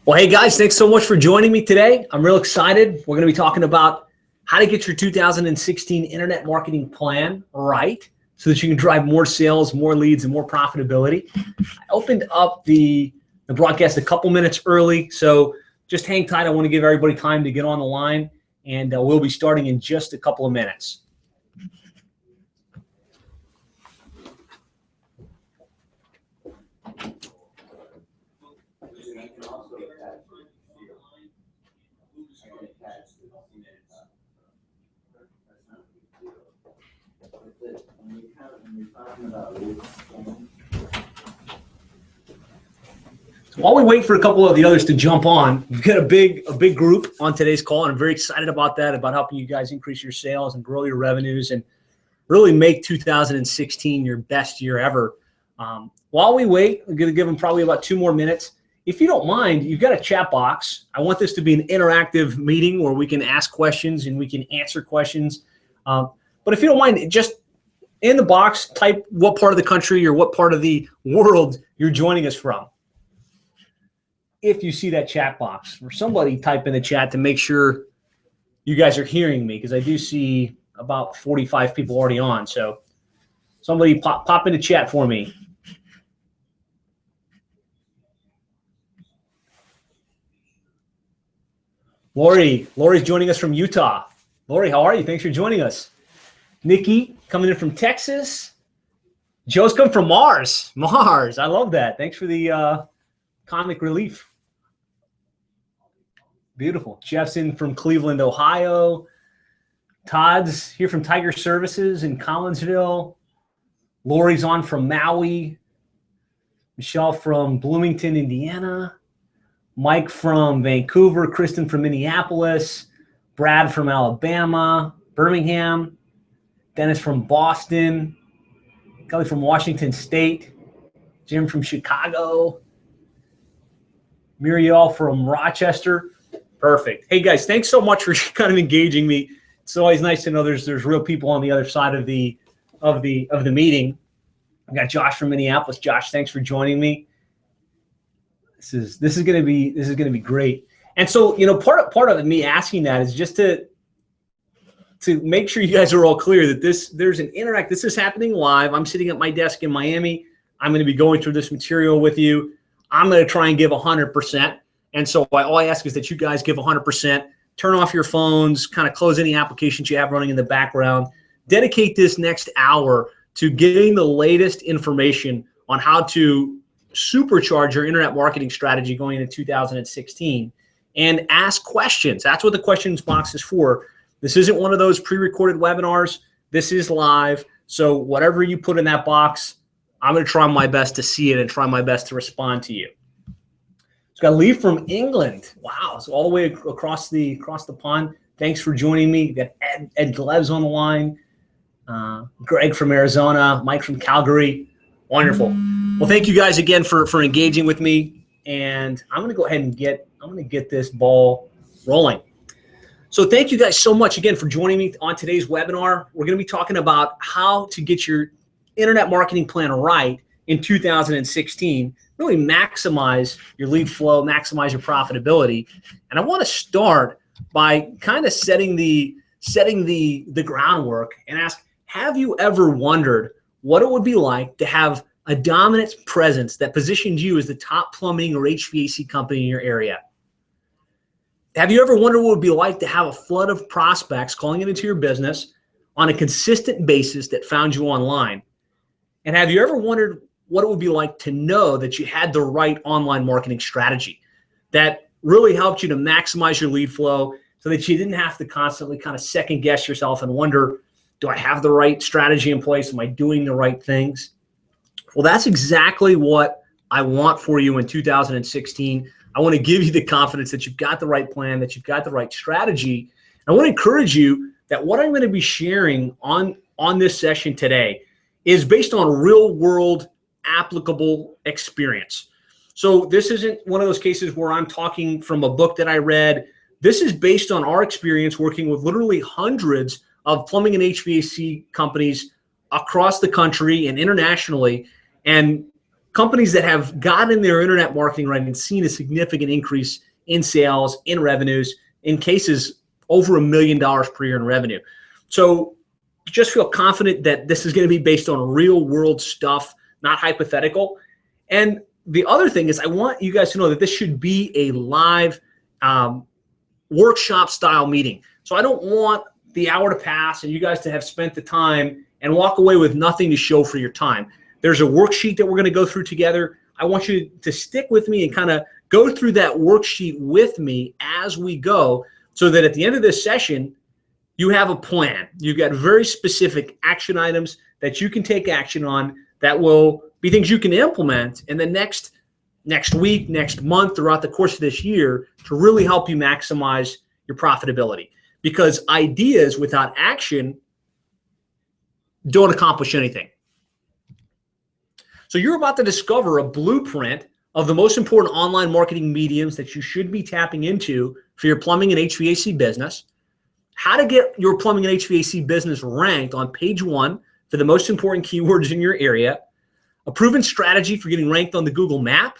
Well, hey guys, thanks so much for joining me today. I'm real excited. We're going to be talking about how to get your 2016 internet marketing plan right so that you can drive more sales, more leads, and more profitability. I opened up the broadcast a couple minutes early, so just hang tight. I want to give everybody time to get on the line, and we'll be starting in just a couple of minutes. While we wait for a couple of the others to jump on, we've got a big group on today's call, and I'm very excited about that, about helping you guys increase your sales and grow your revenues and really make 2016 your best year ever. While we wait, I'm going to give them probably about 2 more minutes. If you don't mind, you've got a chat box. I want this to be an interactive meeting where we can ask questions and we can answer questions. But if you don't mind, just in the box, type what part of the country or what part of the world you're joining us from. If you see that chat box, or somebody type in the chat to make sure you guys are hearing me, because I do see about 45 people already on. So somebody pop in the chat for me. Lori's joining us from Utah. Lori, how are you? Thanks for joining us. Nikki coming in from Texas. Joe's come from Mars. I love that. Thanks for the comic relief. Beautiful. Jeff's in from Cleveland, Ohio. Todd's here from Tiger Services in Collinsville. Lori's on from Maui. Michelle from Bloomington, Indiana. Mike from Vancouver. Kristen from Minneapolis. Brad from Alabama. Birmingham. Dennis from Boston. Kelly from Washington State. Jim from Chicago. Muriel from Rochester. Perfect. Hey guys, thanks so much for kind of engaging me. It's always nice to know there's real people on the other side of the meeting. I got Josh from Minneapolis. Josh, thanks for joining me. This is gonna be great. And so, you know, part of me asking that is just to make sure you guys are all clear that this is happening live. I'm sitting at my desk in Miami. I'm going to be going through this material with you. I'm going to try and give 100%. And so all I ask is that you guys give 100%, turn off your phones, kind of close any applications you have running in the background. Dedicate this next hour to getting the latest information on how to supercharge your internet marketing strategy going into 2016, and ask questions. That's what the questions box is for. This isn't one of those pre-recorded webinars. This is live. So whatever you put in that box, I'm going to try my best to see it and try my best to respond to you. It's got Lee from England. Wow, so all the way across the pond. Thanks for joining me. Got Ed Gleb's on the line. Greg from Arizona. Mike from Calgary. Wonderful. Well, thank you guys again for engaging with me. And I'm going to go ahead and get this ball rolling. So thank you guys so much again for joining me on today's webinar. We're going to be talking about how to get your internet marketing plan right in 2016, really maximize your lead flow, maximize your profitability. And I want to start by kind of setting the groundwork and ask, have you ever wondered what it would be like to have a dominant presence that positioned you as the top plumbing or HVAC company in your area? Have you ever wondered what it would be like to have a flood of prospects calling into your business on a consistent basis that found you online? And have you ever wondered what it would be like to know that you had the right online marketing strategy that really helped you to maximize your lead flow so that you didn't have to constantly kind of second guess yourself and wonder, do I have the right strategy in place? Am I doing the right things? Well, that's exactly what I want for you in 2016. I want to give you the confidence that you've got the right plan, that you've got the right strategy. I want to encourage you that what I'm going to be sharing on this session today is based on real world applicable experience. So this isn't one of those cases where I'm talking from a book that I read. This is based on our experience working with literally hundreds of plumbing and HVAC companies across the country and internationally, and companies that have gotten their internet marketing right and seen a significant increase in sales, in revenues, in cases over $1 million per year in revenue. So just feel confident that this is going to be based on real world stuff, not hypothetical. And the other thing is I want you guys to know that this should be a live workshop style meeting. So I don't want the hour to pass and you guys to have spent the time and walk away with nothing to show for your time. There's a worksheet that we're going to go through together. I want you to stick with me and kind of go through that worksheet with me as we go, so that at the end of this session, you have a plan. You've got very specific action items that you can take action on that will be things you can implement in the next week, next month, throughout the course of this year to really help you maximize your profitability. Because ideas without action don't accomplish anything. So you're about to discover a blueprint of the most important online marketing mediums that you should be tapping into for your plumbing and HVAC business, how to get your plumbing and HVAC business ranked on page 1 for the most important keywords in your area, a proven strategy for getting ranked on the Google map,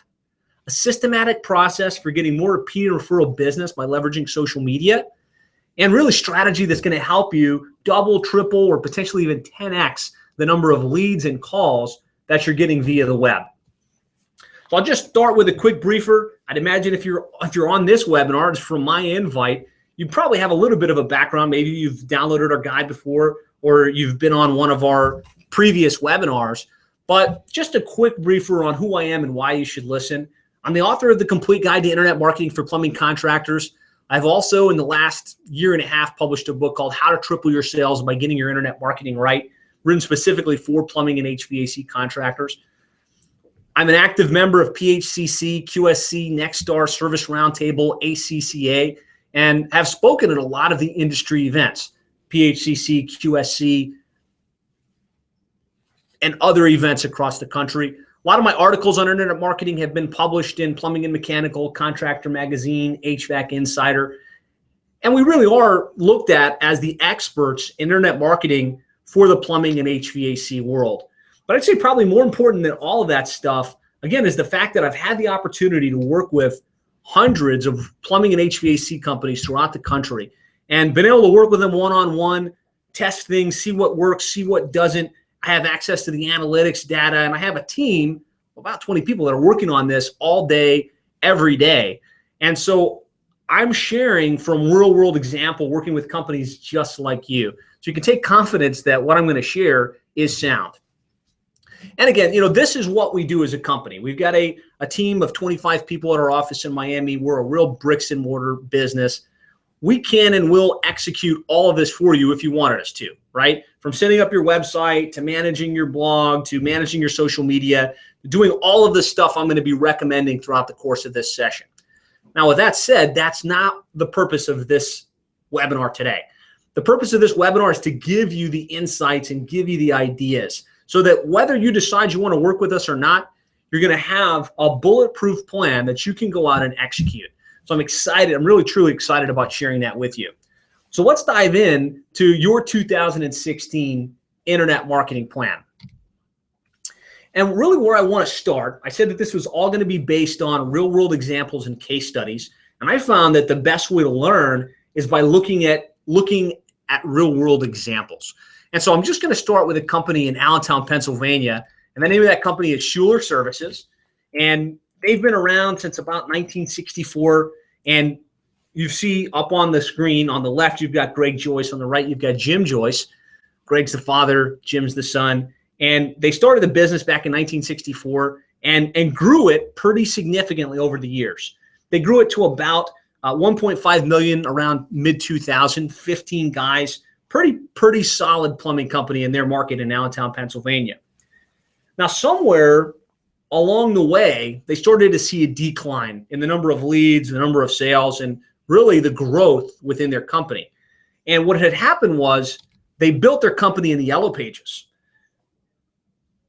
a systematic process for getting more repeat and referral business by leveraging social media, and really strategy that's going to help you double, triple, or potentially even 10x the number of leads and calls that you're getting via the web. So I'll just start with a quick briefer. I'd imagine if you're on this webinar, it's from my invite, you probably have a little bit of a background. Maybe you've downloaded our guide before, or you've been on one of our previous webinars. But just a quick briefer on who I am and why you should listen. I'm the author of The Complete Guide to Internet Marketing for Plumbing Contractors. I've also, in the last year and a half, published a book called How to Triple Your Sales by Getting Your Internet Marketing Right, written specifically for plumbing and HVAC contractors. I'm an active member of PHCC, QSC, Nexstar, Service Roundtable, ACCA, and have spoken at a lot of the industry events, PHCC, QSC, and other events across the country. A lot of my articles on internet marketing have been published in Plumbing and Mechanical, Contractor Magazine, HVAC Insider, and we really are looked at as the experts in internet marketing for the plumbing and HVAC world. But I'd say probably more important than all of that stuff, again, is the fact that I've had the opportunity to work with hundreds of plumbing and HVAC companies throughout the country and been able to work with them one-on-one, test things, see what works, see what doesn't. I have access to the analytics data, and I have a team of about 20 people that are working on this all day, every day. And so I'm sharing from real-world example working with companies just like you. So you can take confidence that what I'm going to share is sound. And again, this is what we do as a company. We've got a team of 25 people at our office in Miami. We're a real bricks and mortar business. We can and will execute all of this for you if you wanted us to, right? From setting up your website to managing your blog to managing your social media, doing all of the stuff I'm going to be recommending throughout the course of this session. Now, with that said, that's not the purpose of this webinar today. The purpose of this webinar is to give you the insights and give you the ideas so that whether you decide you want to work with us or not, you're going to have a bulletproof plan that you can go out and execute. So I'm excited. I'm really, truly excited about sharing that with you. So let's dive in to your 2016 internet marketing plan. And really where I want to start, I said that this was all going to be based on real world examples and case studies. And I found that the best way to learn is by looking at real world examples. And so I'm just going to start with a company in Allentown, Pennsylvania. And the name of that company is Schuler Services. And they've been around since about 1964. And you see up on the screen, on the left, you've got Greg Joyce. On the right, you've got Jim Joyce. Greg's the father, Jim's the son. And they started the business back in 1964 and grew it pretty significantly over the years. They grew it to about 1.5 million around mid-2000, 15 guys. Pretty solid plumbing company in their market in Allentown, Pennsylvania. Now, somewhere along the way, they started to see a decline in the number of leads, the number of sales, and really the growth within their company. And what had happened was they built their company in the yellow pages.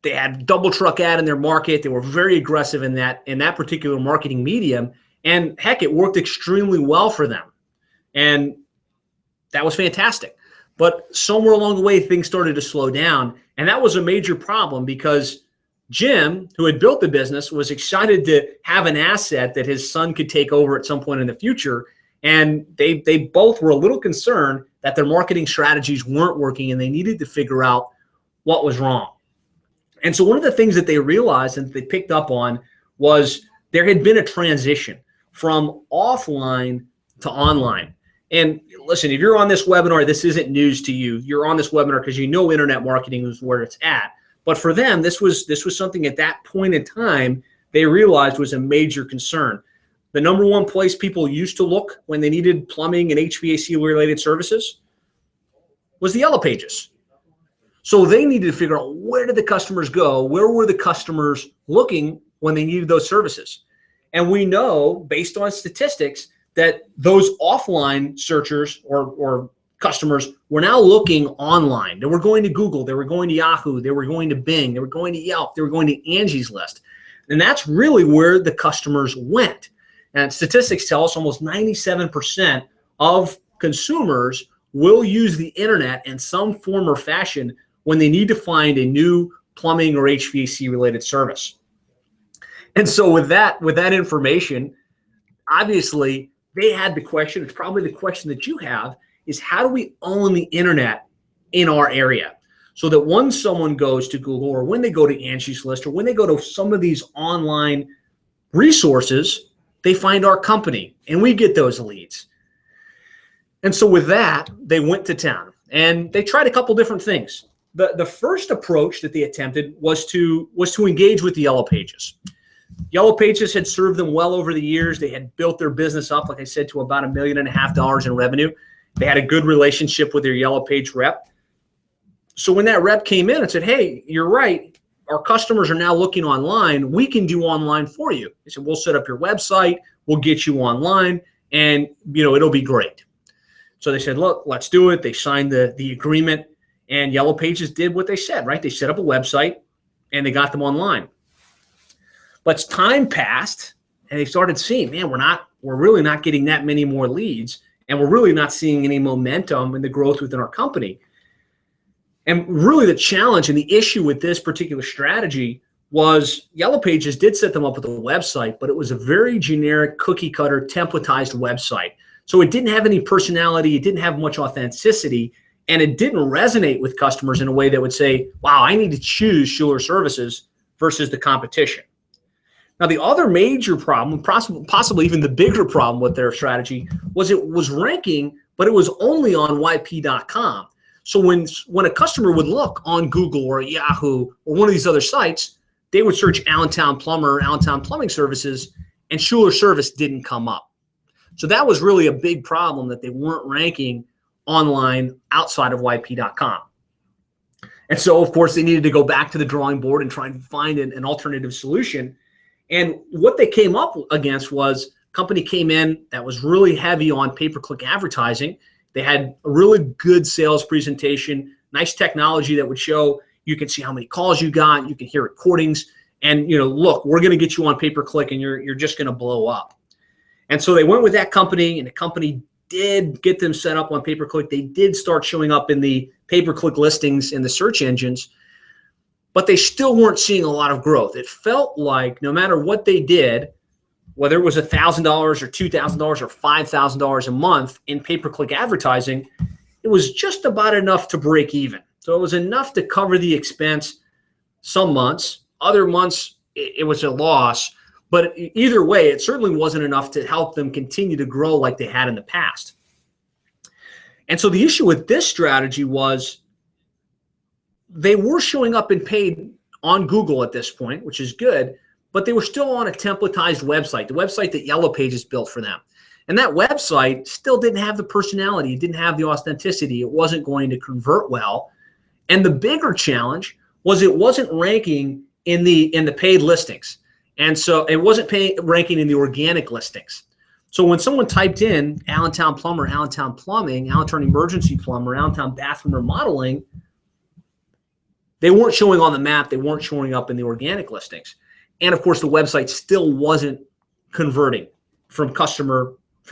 They had double truck ad in their market. They were very aggressive in that particular marketing medium. And heck, it worked extremely well for them. And that was fantastic. But somewhere along the way, things started to slow down. And that was a major problem because Jim, who had built the business, was excited to have an asset that his son could take over at some point in the future. And they both were a little concerned that their marketing strategies weren't working and they needed to figure out what was wrong. And so one of the things that they realized and they picked up on was there had been a transition from offline to online. And listen, if you're on this webinar, this isn't news to you. You're on this webinar because you know internet marketing is where it's at. But for them, this was something at that point in time they realized was a major concern. The number one place people used to look when they needed plumbing and HVAC related services was the Yellow Pages. So they needed to figure out, where did the customers go? Where were the customers looking when they needed those services? And we know, based on statistics, that those offline searchers or customers were now looking online. They were going to Google, they were going to Yahoo, they were going to Bing, they were going to Yelp, they were going to Angie's List. And that's really where the customers went. And statistics tell us almost 97% of consumers will use the internet in some form or fashion when they need to find a new plumbing or HVAC related service. And so with that information, obviously they had the question, it's probably the question that you have, is how do we own the internet in our area? So that when someone goes to Google or when they go to Angie's List or when they go to some of these online resources, they find our company and we get those leads. And so with that, they went to town and they tried a couple different things. The first approach that they attempted was to engage with the Yellow Pages. Yellow Pages had served them well over the years. They had built their business up, like I said, to about $1.5 million in revenue. They had a good relationship with their Yellow Page rep. So when that rep came in and said, hey, you're right, our customers are now looking online, we can do online for you. They said, we'll set up your website, we'll get you online, and it'll be great. So they said, look, let's do it. They signed the agreement, and Yellow Pages did what they said, right? They set up a website and they got them online. But time passed and they started seeing, man, we're really not getting that many more leads, and we're really not seeing any momentum in the growth within our company. And really the challenge and the issue with this particular strategy was Yellow Pages did set them up with a website, but it was a very generic cookie cutter templatized website. So it didn't have any personality, it didn't have much authenticity, and it didn't resonate with customers in a way that would say, wow, I need to choose Schuler Services versus the competition. Now, the other major problem, possibly even the bigger problem with their strategy, was it was ranking, but it was only on YP.com. So when a customer would look on Google or Yahoo or one of these other sites, they would search Allentown Plumber, Allentown Plumbing Services, and Schuler Service didn't come up. So that was really a big problem, that they weren't ranking online outside of YP.com. And so, of course, they needed to go back to the drawing board and try and find an alternative solution. And what they came up against was a company came in that was really heavy on pay-per-click advertising. They had a really good sales presentation, nice technology that would show you can see how many calls you got, you can hear recordings, and look, we're going to get you on pay-per-click and you're just going to blow up. And so they went with that company, and the company did get them set up on pay-per-click. They did start showing up in the pay-per-click listings in the search engines, but they still weren't seeing a lot of growth. It felt like no matter what they did, whether it was $1,000 or $2,000 or $5,000 a month in pay-per-click advertising, it was just about enough to break even. So it was enough to cover the expense some months. Other months, it was a loss. But either way, it certainly wasn't enough to help them continue to grow like they had in the past. And so the issue with this strategy was they were showing up in paid on Google at this point, which is good, but they were still on a templatized website, the website that Yellow Pages built for them. And that website still didn't have the personality. It didn't have the authenticity. It wasn't going to convert well. And the bigger challenge was it wasn't ranking in the paid listings. And so it wasn't ranking in the organic listings. So when someone typed in Allentown Plumber, Allentown Plumbing, Allentown Emergency Plumber, Allentown Bathroom Remodeling, they weren't showing on the map. They weren't showing up in the organic listings. And of course, the website still wasn't converting from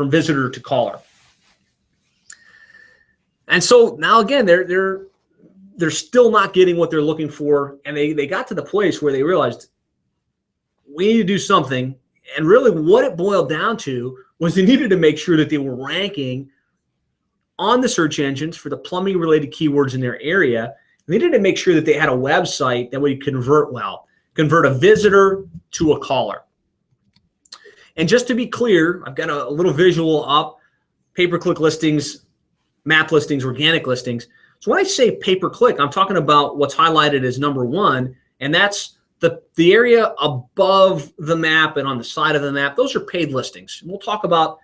visitor to caller. And so now again, they're they're still not getting what they're looking for. And they got to the place where they realized we need to do something. And really what it boiled down to was they needed to make sure that they were ranking on the search engines for the plumbing related keywords in their area. They needed to make sure that they had a website that would convert well, convert a visitor to a caller. And just to be clear, I've got a little visual up, pay-per-click listings, map listings, organic listings. So when I say pay-per-click, I'm talking about what's highlighted as number one, and that's the area above the map and on the side of the map. Those are paid listings. And we'll talk about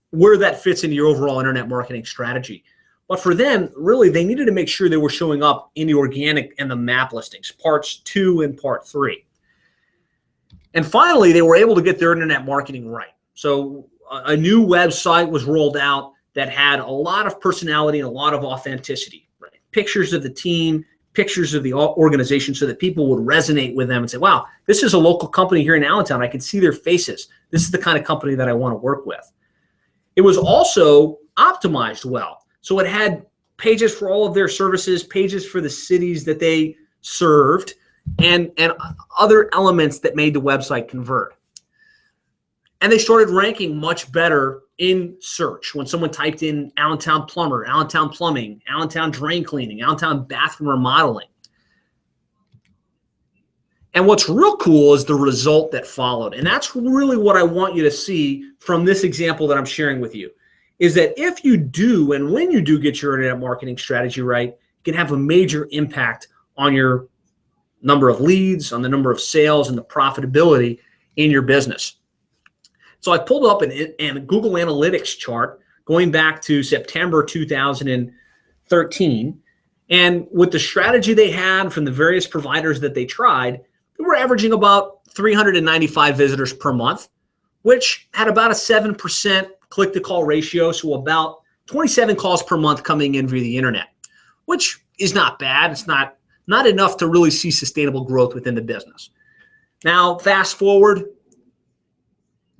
where that fits into your overall internet marketing strategy. But for them, really, they needed to make sure they were showing up in the organic and the map listings, parts 2 and part 3. And finally, they were able to get their internet marketing right. So a new website was rolled out that had a lot of personality and a lot of authenticity, right? Pictures of the team, pictures of the organization so that people would resonate with them and say, wow, this is a local company here in Allentown. I can see their faces. This is the kind of company that I want to work with. It was also optimized well. So it had pages for all of their services, pages for the cities that they served, and other elements that made the website convert. And they started ranking much better in search. When someone typed in Allentown plumber, Allentown plumbing, Allentown drain cleaning, Allentown bathroom remodeling. And what's real cool is the result that followed. And that's really what I want you to see from this example that I'm sharing with you, is that if you do, and when you do get your internet marketing strategy right, it can have a major impact on your number of leads, on the number of sales, and the profitability in your business. So I pulled up a Google Analytics chart going back to September 2013. And with the strategy they had from the various providers that they tried, they were averaging about 395 visitors per month, which had about a 7% click-to-call ratio, so about 27 calls per month coming in via the internet, which is not bad. It's not enough to really see sustainable growth within the business. Now, fast forward,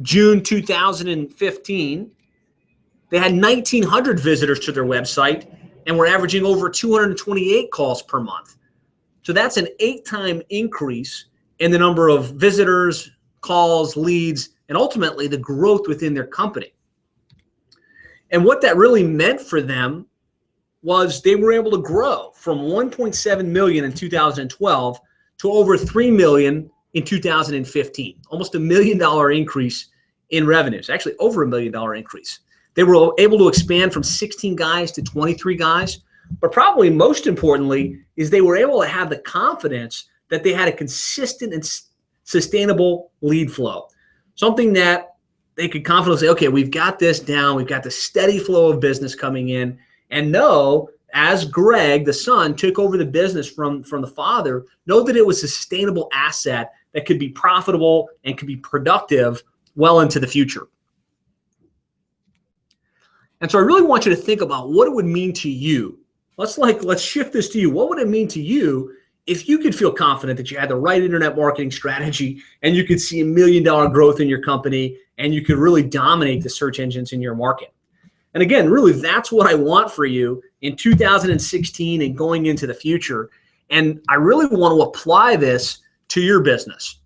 June 2015, they had 1,900 visitors to their website and were averaging over 228 calls per month. So that's an 8-time increase in the number of visitors, calls, leads, and ultimately the growth within their company. And what that really meant for them was they were able to grow from 1.7 million in 2012 to over 3 million in 2015, almost $1 million increase in revenues, actually over $1 million increase. They were able to expand from 16 guys to 23 guys, but probably most importantly is they were able to have the confidence that they had a consistent and sustainable lead flow, something that they could confidently say, okay, we've got this down, we've got the steady flow of business coming in, and know, as Greg, the son, took over the business from the father, know that it was a sustainable asset that could be profitable and could be productive well into the future. And so I really want you to think about what it would mean to you. Let's shift this to you. What would it mean to you if you could feel confident that you had the right internet marketing strategy and you could see $1 million growth in your company and you could really dominate the search engines in your market? And again, really, that's what I want for you in 2016 and going into the future. And I really want to apply this to your business.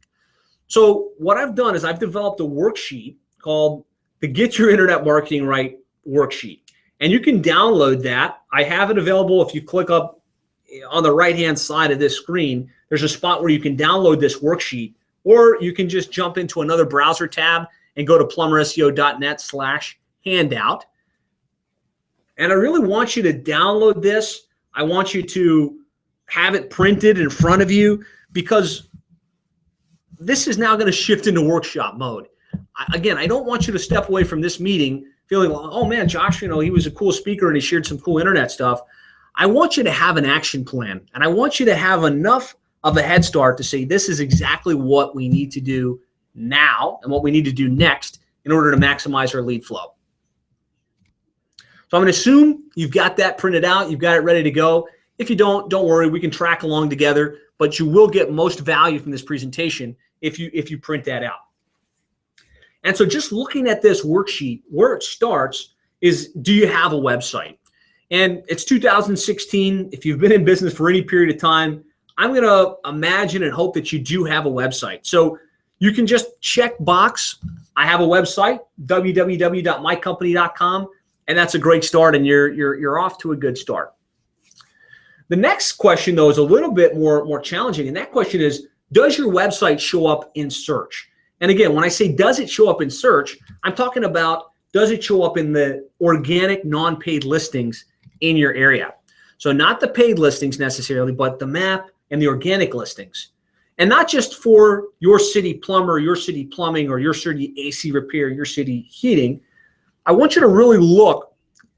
So what I've done is I've developed a worksheet called the Get Your Internet Marketing Right worksheet. And you can download that. I have it available. If you click up on the right-hand side of this screen, there's a spot where you can download this worksheet, or you can just jump into another browser tab and go to plumberseo.net/handout. And I really want you to download this. I want you to have it printed in front of you, because this is now going to shift into workshop mode. Again, I don't want you to step away from this meeting feeling like, oh man, Josh, he was a cool speaker and he shared some cool internet stuff. I want you to have an action plan, and I want you to have enough of a head start to say, this is exactly what we need to do now and what we need to do next in order to maximize our lead flow. So I'm going to assume you've got that printed out. You've got it ready to go. If you don't worry. We can track along together, but you will get most value from this presentation if you print that out. And so just looking at this worksheet, where it starts is, do you have a website? And it's 2016. If you've been in business for any period of time, I'm going to imagine and hope that you do have a website. So you can just check box. I have a website, www.mycompany.com, and that's a great start, and you're off to a good start. The next question, though, is a little bit more challenging, and that question is, does your website show up in search? And again, when I say does it show up in search, I'm talking about does it show up in the organic non-paid listings in your area. So not the paid listings necessarily, but the map and the organic listings. And not just for your city plumber, your city plumbing, or your city AC repair, your city heating. I want you to really look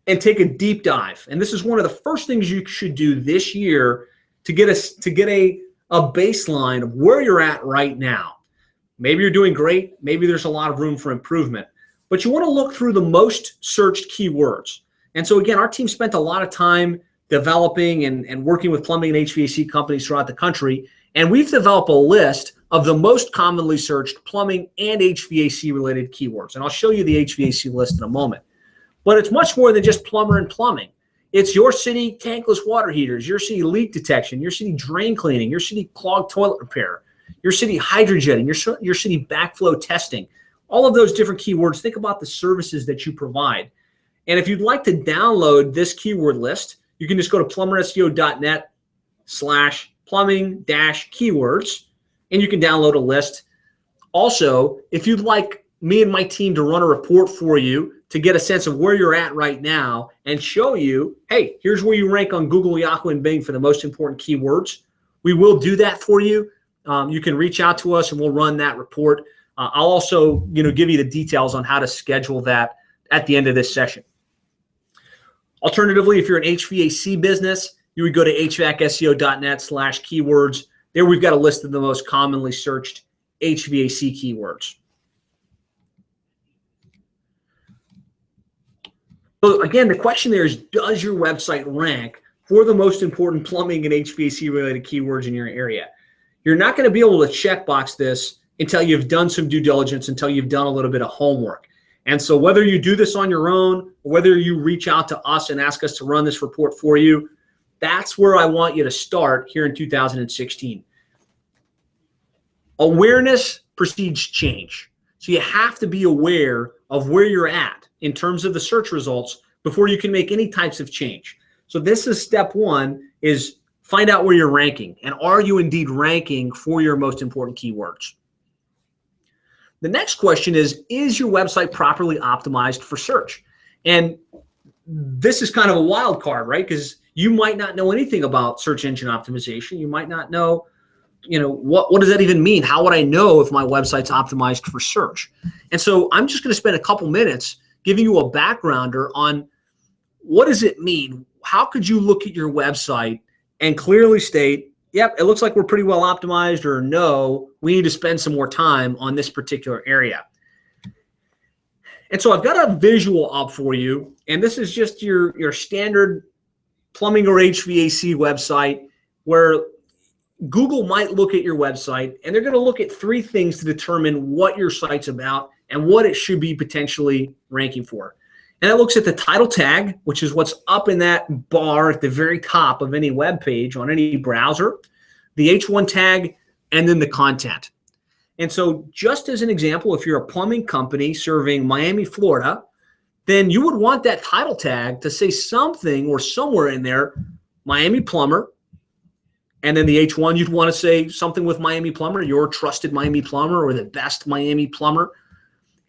and take a deep dive. And this is one of the first things you should do this year to get a baseline of where you're at right now. Maybe you're doing great. Maybe there's a lot of room for improvement. But you want to look through the most searched keywords. And so again, our team spent a lot of time developing and working with plumbing and HVAC companies throughout the country. And we've developed a list of the most commonly searched plumbing and HVAC related keywords. And I'll show you the HVAC list in a moment. But it's much more than just plumber and plumbing. It's your city tankless water heaters, your city leak detection, your city drain cleaning, your city clogged toilet repair, your city hydrojetting, your city backflow testing. All of those different keywords. Think about the services that you provide. And if you'd like to download this keyword list, you can just go to plumberseo.net/plumbing-keywords, and you can download a list. Also, if you'd like me and my team to run a report for you to get a sense of where you're at right now and show you, hey, here's where you rank on Google, Yahoo, and Bing for the most important keywords, we will do that for you. You can reach out to us and we'll run that report. I'll also give you the details on how to schedule that at the end of this session. Alternatively, if you're an HVAC business, you would go to hvacSEO.net/keywords. There we've got a list of the most commonly searched HVAC keywords. So again, the question there is, does your website rank for the most important plumbing and HVAC related keywords in your area? You're not going to be able to checkbox this until you've done some due diligence, until you've done a little bit of homework. And so whether you do this on your own, or whether you reach out to us and ask us to run this report for you, that's where I want you to start here in 2016. Awareness precedes change. So you have to be aware of where you're at in terms of the search results before you can make any types of change. So this is step one, is find out where you're ranking. And are you indeed ranking for your most important keywords? The next question is your website properly optimized for search? And this is kind of a wild card, right? Because you might not know anything about search engine optimization. You might not know, what does that even mean? How would I know if my website's optimized for search? And so I'm just going to spend a couple minutes giving you a backgrounder on what does it mean? How could you look at your website and clearly state, yep, it looks like we're pretty well optimized, or no, we need to spend some more time on this particular area. And so I've got a visual up for you, and this is just your standard plumbing or HVAC website where Google might look at your website, and they're going to look at three things to determine what your site's about and what it should be potentially ranking for. And it looks at the title tag, which is what's up in that bar at the very top of any web page on any browser, the H1 tag, and then the content. And so just as an example, if you're a plumbing company serving Miami, Florida, then you would want that title tag to say something or somewhere in there, Miami plumber. And then the H1, you'd want to say something with Miami plumber, your trusted Miami plumber, or the best Miami plumber.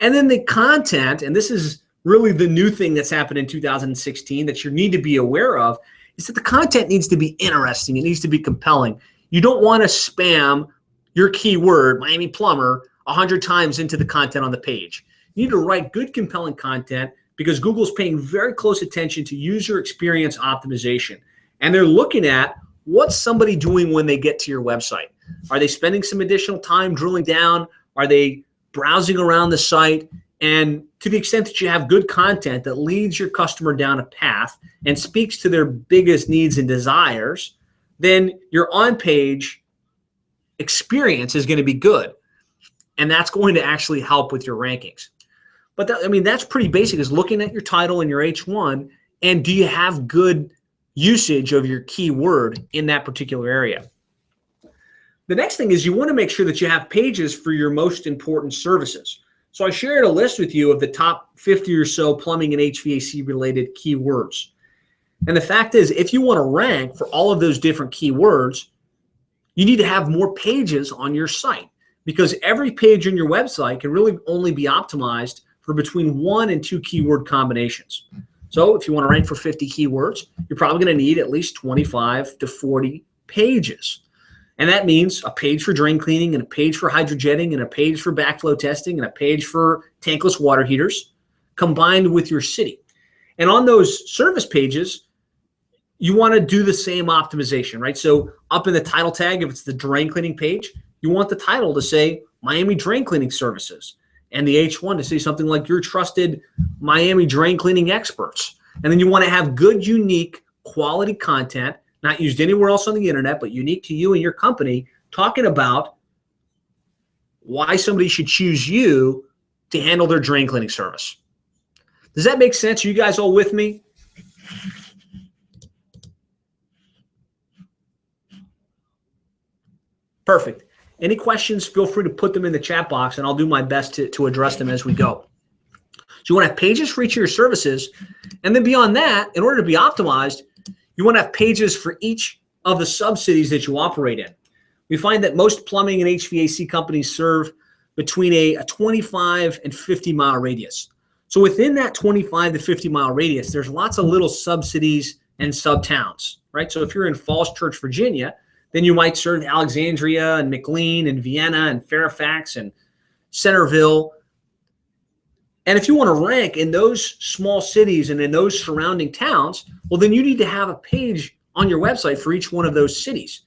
And then the content, and this is really the new thing that's happened in 2016 that you need to be aware of, is that the content needs to be interesting. It needs to be compelling. You don't want to spam your keyword, Miami plumber, 100 times into the content on the page. You need to write good, compelling content because Google's paying very close attention to user experience optimization. And they're looking at what's somebody doing when they get to your website. Are they spending some additional time drilling down? Are they browsing around the site? And to the extent that you have good content that leads your customer down a path and speaks to their biggest needs and desires, then your on-page experience is going to be good. And that's going to actually help with your rankings. But that's pretty basic, is looking at your title and your H1 And do you have good usage of your keyword in that particular area? The next thing is you want to make sure that you have pages for your most important services. So I shared a list with you of the top 50 or so plumbing and HVAC related keywords. And the fact is, if you want to rank for all of those different keywords, you need to have more pages on your site, because every page on your website can really only be optimized for between 1 and 2 keyword combinations. So if you want to rank for 50 keywords, you're probably going to need at least 25 to 40 pages. And that means a page for drain cleaning, and a page for hydrojetting, and a page for backflow testing, and a page for tankless water heaters combined with your city. And on those service pages, you want to do the same optimization, right? So up in the title tag, if it's the drain cleaning page, you want the title to say Miami Drain Cleaning Services, and the H1 to say something like your trusted Miami drain cleaning experts. And then you want to have good, unique, quality content, not used anywhere else on the internet, but unique to you and your company, talking about why somebody should choose you to handle their drain cleaning service. Does that make sense? Are you guys all with me? Perfect. Any questions, feel free to put them in the chat box, and I'll do my best to address them as we go. So you want to have pages for each of your services. And then beyond that, in order to be optimized, you want to have pages for each of the sub-cities that you operate in. We find that most plumbing and HVAC companies serve between a 25 and 50-mile radius. So within that 25 to 50-mile radius, there's lots of little sub-cities and sub-towns, right? So if you're in Falls Church, Virginia, then you might serve Alexandria and McLean and Vienna and Fairfax and Centerville. And if you want to rank in those small cities and in those surrounding towns, well, then you need to have a page on your website for each one of those cities.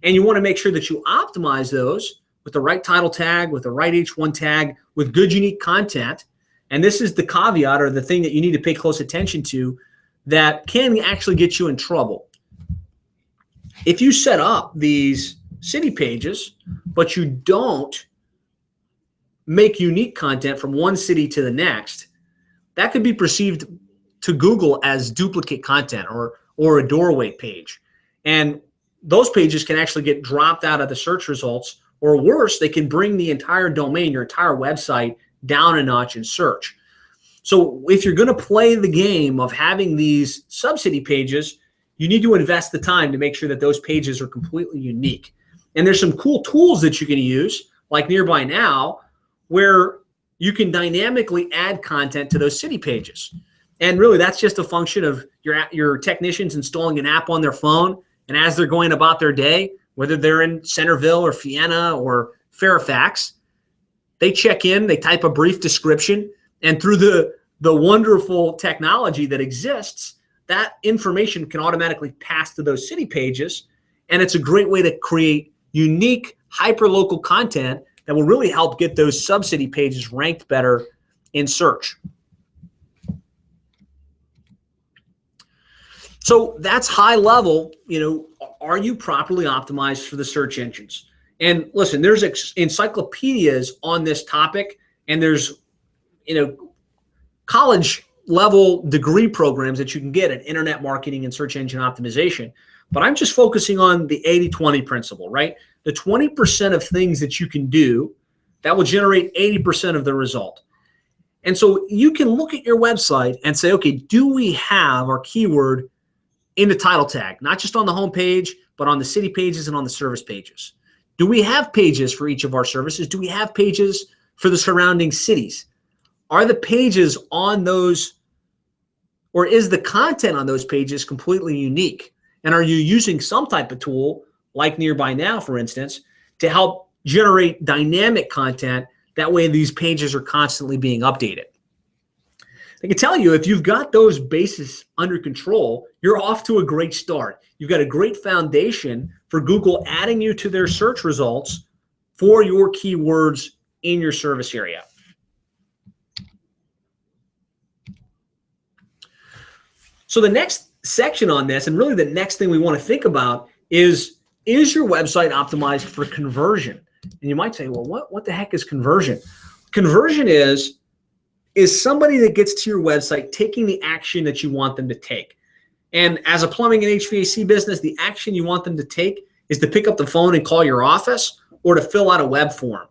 And you want to make sure that you optimize those with the right title tag, with the right H1 tag, with good, unique content. And this is the caveat, or the thing that you need to pay close attention to, that can actually get you in trouble. If you set up these city pages, but you don't make unique content from one city to the next, that could be perceived to Google as duplicate content or a doorway page. And those pages can actually get dropped out of the search results, or worse, they can bring the entire domain, your entire website, down a notch in search. So if you're going to play the game of having these sub-city pages, you need to invest the time to make sure that those pages are completely unique. And there's some cool tools that you can use, like Nearby Now, where you can dynamically add content to those city pages. And really, that's just a function of your technicians installing an app on their phone. And as they're going about their day, whether they're in Centerville or Vienna or Fairfax, they check in, they type a brief description, and through the wonderful technology that exists, that information can automatically pass to those city pages. And it's a great way to create unique, hyper-local content that will really help get those sub-city pages ranked better in search. So that's high level. Are you properly optimized for the search engines? And listen, there's encyclopedias on this topic, and there's, college level degree programs that you can get in internet marketing and search engine optimization. But I'm just focusing on the 80-20 principle, right? The 20% of things that you can do that will generate 80% of the result. And so you can look at your website and say, okay, do we have our keyword in the title tag, not just on the home page, but on the city pages and on the service pages? Do we have pages for each of our services? Do we have pages for the surrounding cities? Are the pages on those, or is the content on those pages completely unique? And are you using some type of tool like Nearby Now, for instance, to help generate dynamic content? That way these pages are constantly being updated. I can tell you, if you've got those bases under control, you're off to a great start. You've got a great foundation for Google adding you to their search results for your keywords in your service area. So the next section on this, and really the next thing we want to think about, is your website optimized for conversion? And you might say, well, what the heck is conversion? Conversion is is somebody that gets to your website taking the action that you want them to take. And as a plumbing and HVAC business, the action you want them to take is to pick up the phone and call your office or to fill out a web form.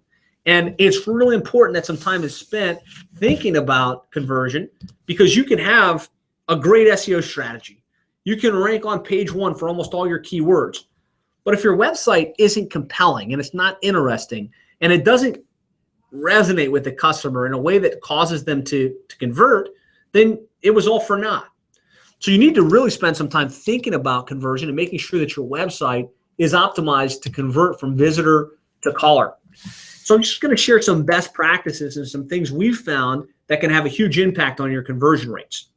And it's really important that some time is spent thinking about conversion, because you can have a great SEO strategy. You can rank on page 1 for almost all your keywords. But if your website isn't compelling and it's not interesting and it doesn't resonate with the customer in a way that causes them to convert, then it was all for naught. So you need to really spend some time thinking about conversion and making sure that your website is optimized to convert from visitor to caller. So I'm just going to share some best practices and some things we've found that can have a huge impact on your conversion rates.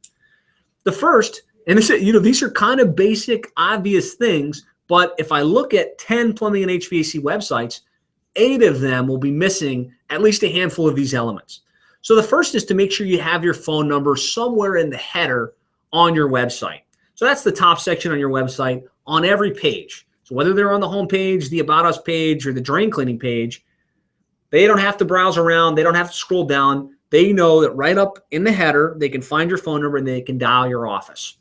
The first, and these are kind of basic, obvious things, but if I look at 10 plumbing and HVAC websites, 8 of them will be missing at least a handful of these elements. So the first is to make sure you have your phone number somewhere in the header on your website. So that's the top section on your website on every page. So whether they're on the home page, the About Us page, or the drain cleaning page, they don't have to browse around. They don't have to scroll down. They know that right up in the header, they can find your phone number and they can dial your office.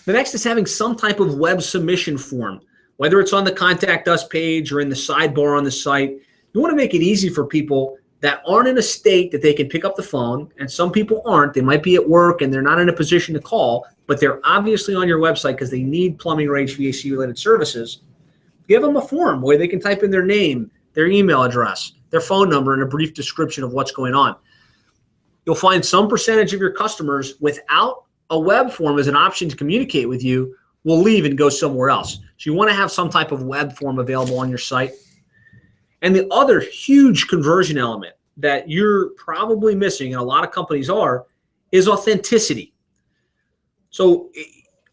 The next is having some type of web submission form, whether it's on the Contact Us page or in the sidebar on the site. You want to make it easy for people that aren't in a state that they can pick up the phone, and some people aren't. They might be at work and they're not in a position to call, but they're obviously on your website because they need plumbing or HVAC related services. Give them a form where they can type in their name, their email address, their phone number, and a brief description of what's going on. You'll find some percentage of your customers, without a web form as an option to communicate with you, will leave and go somewhere else. So you want to have some type of web form available on your site. And the other huge conversion element that you're probably missing, and a lot of companies are, is authenticity. So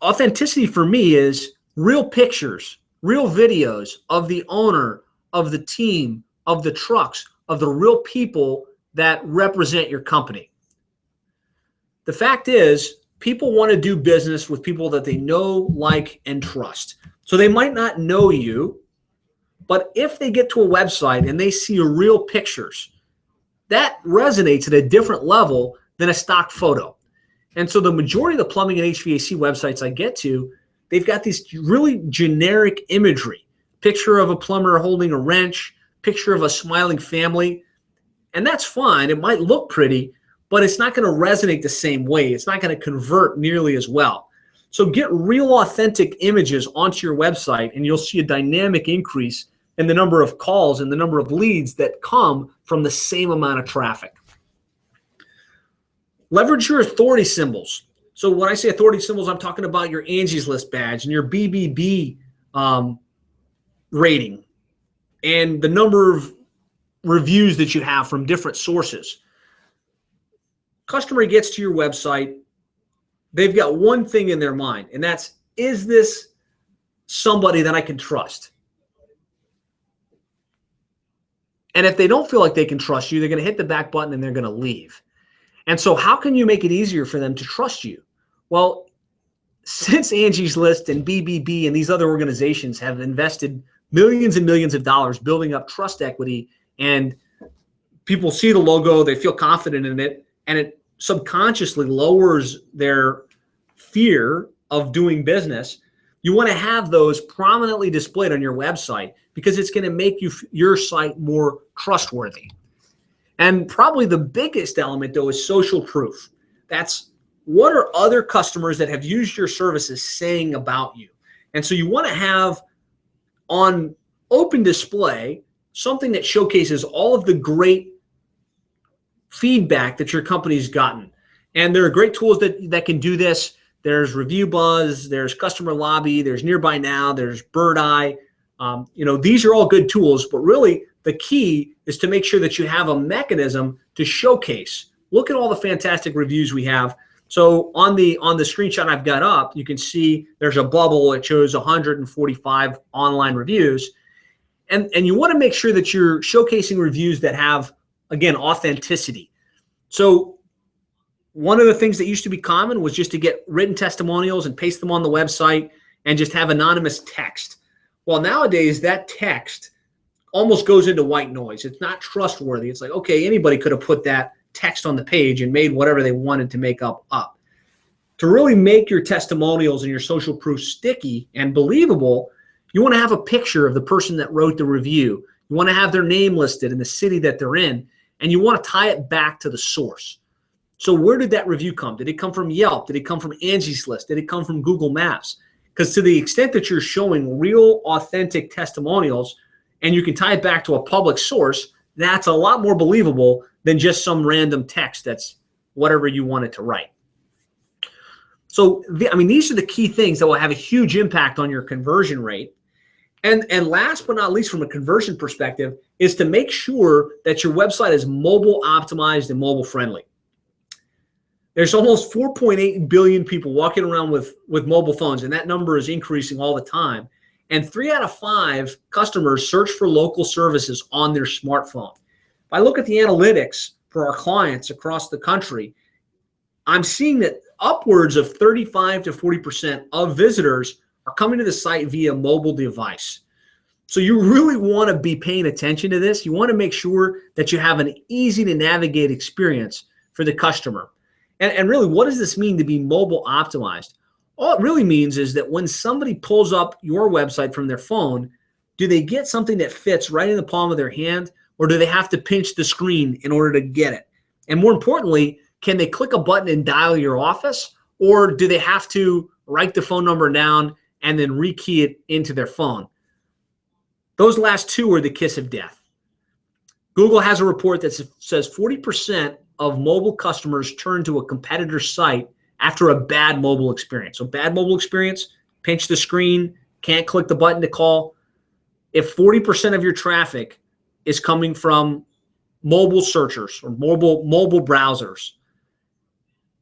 authenticity for me is real pictures, real videos of the owner, of the team, of the trucks, of the real people that represent your company. The fact is, people want to do business with people that they know, like, and trust. So they might not know you, but if they get to a website and they see real pictures, that resonates at a different level than a stock photo. And so the majority of the plumbing and HVAC websites I get to, they've got these really generic imagery. Picture of a plumber holding a wrench, picture of a smiling family. And that's fine. It might look pretty, but it's not going to resonate the same way. It's not going to convert nearly as well. So get real authentic images onto your website and you'll see a dynamic increase in the number of calls and the number of leads that come from the same amount of traffic. Leverage your authority symbols. So when I say authority symbols, I'm talking about your Angie's List badge and your BBB rating and the number of reviews that you have from different sources. Customer gets to your website, they've got one thing in their mind, and that's, is this somebody that I can trust? And if they don't feel like they can trust you, they're going to hit the back button and they're going to leave. And so how can you make it easier for them to trust you? Well, since Angie's List and BBB and these other organizations have invested millions and millions of dollars building up trust equity, and people see the logo, they feel confident in it, and it subconsciously lowers their fear of doing business, you want to have those prominently displayed on your website because it's going to make your site more trustworthy. And probably the biggest element, though, is social proof. That's, what are other customers that have used your services saying about you? And so you want to have on open display something that showcases all of the great feedback that your company's gotten. And there are great tools that can do this. There's Review Buzz, there's Customer Lobby, there's Nearby Now, there's Bird Eye. These are all good tools, but really the key is to make sure that you have a mechanism to showcase. Look at all the fantastic reviews we have. So on the screenshot I've got up, you can see there's a bubble that shows 145 online reviews. And you want to make sure that you're showcasing reviews that have, again, authenticity. So one of the things that used to be common was just to get written testimonials and paste them on the website and just have anonymous text. Well, nowadays that text almost goes into white noise. It's not trustworthy. It's like, okay, anybody could have put that text on the page and made whatever they wanted to make up. To really make your testimonials and your social proof sticky and believable, you want to have a picture of the person that wrote the review. You want to have their name listed and the city that they're in, and you want to tie it back to the source. So where did that review come? Did it come from Yelp? Did it come from Angie's List? Did it come from Google Maps? Because to the extent that you're showing real, authentic testimonials and you can tie it back to a public source, that's a lot more believable than just some random text that's whatever you want it to write. So, these are the key things that will have a huge impact on your conversion rate. And last but not least, from a conversion perspective, is to make sure that your website is mobile optimized and mobile friendly. There's almost 4.8 billion people walking around with mobile phones, and that number is increasing all the time. And 3 out of 5 customers search for local services on their smartphone. If I look at the analytics for our clients across the country, I'm seeing that upwards of 35 to 40% of visitors are coming to the site via mobile device. So you really want to be paying attention to this. You want to make sure that you have an easy to navigate experience for the customer. And really, what does this mean to be mobile optimized? All it really means is that when somebody pulls up your website from their phone, do they get something that fits right in the palm of their hand, or do they have to pinch the screen in order to get it? And more importantly, can they click a button and dial your office, or do they have to write the phone number down and then rekey it into their phone? Those last two are the kiss of death. Google has a report that says 40% of mobile customers turn to a competitor's site after a bad mobile experience. So bad mobile experience, pinch the screen, can't click the button to call. If 40% of your traffic is coming from mobile searchers or mobile browsers,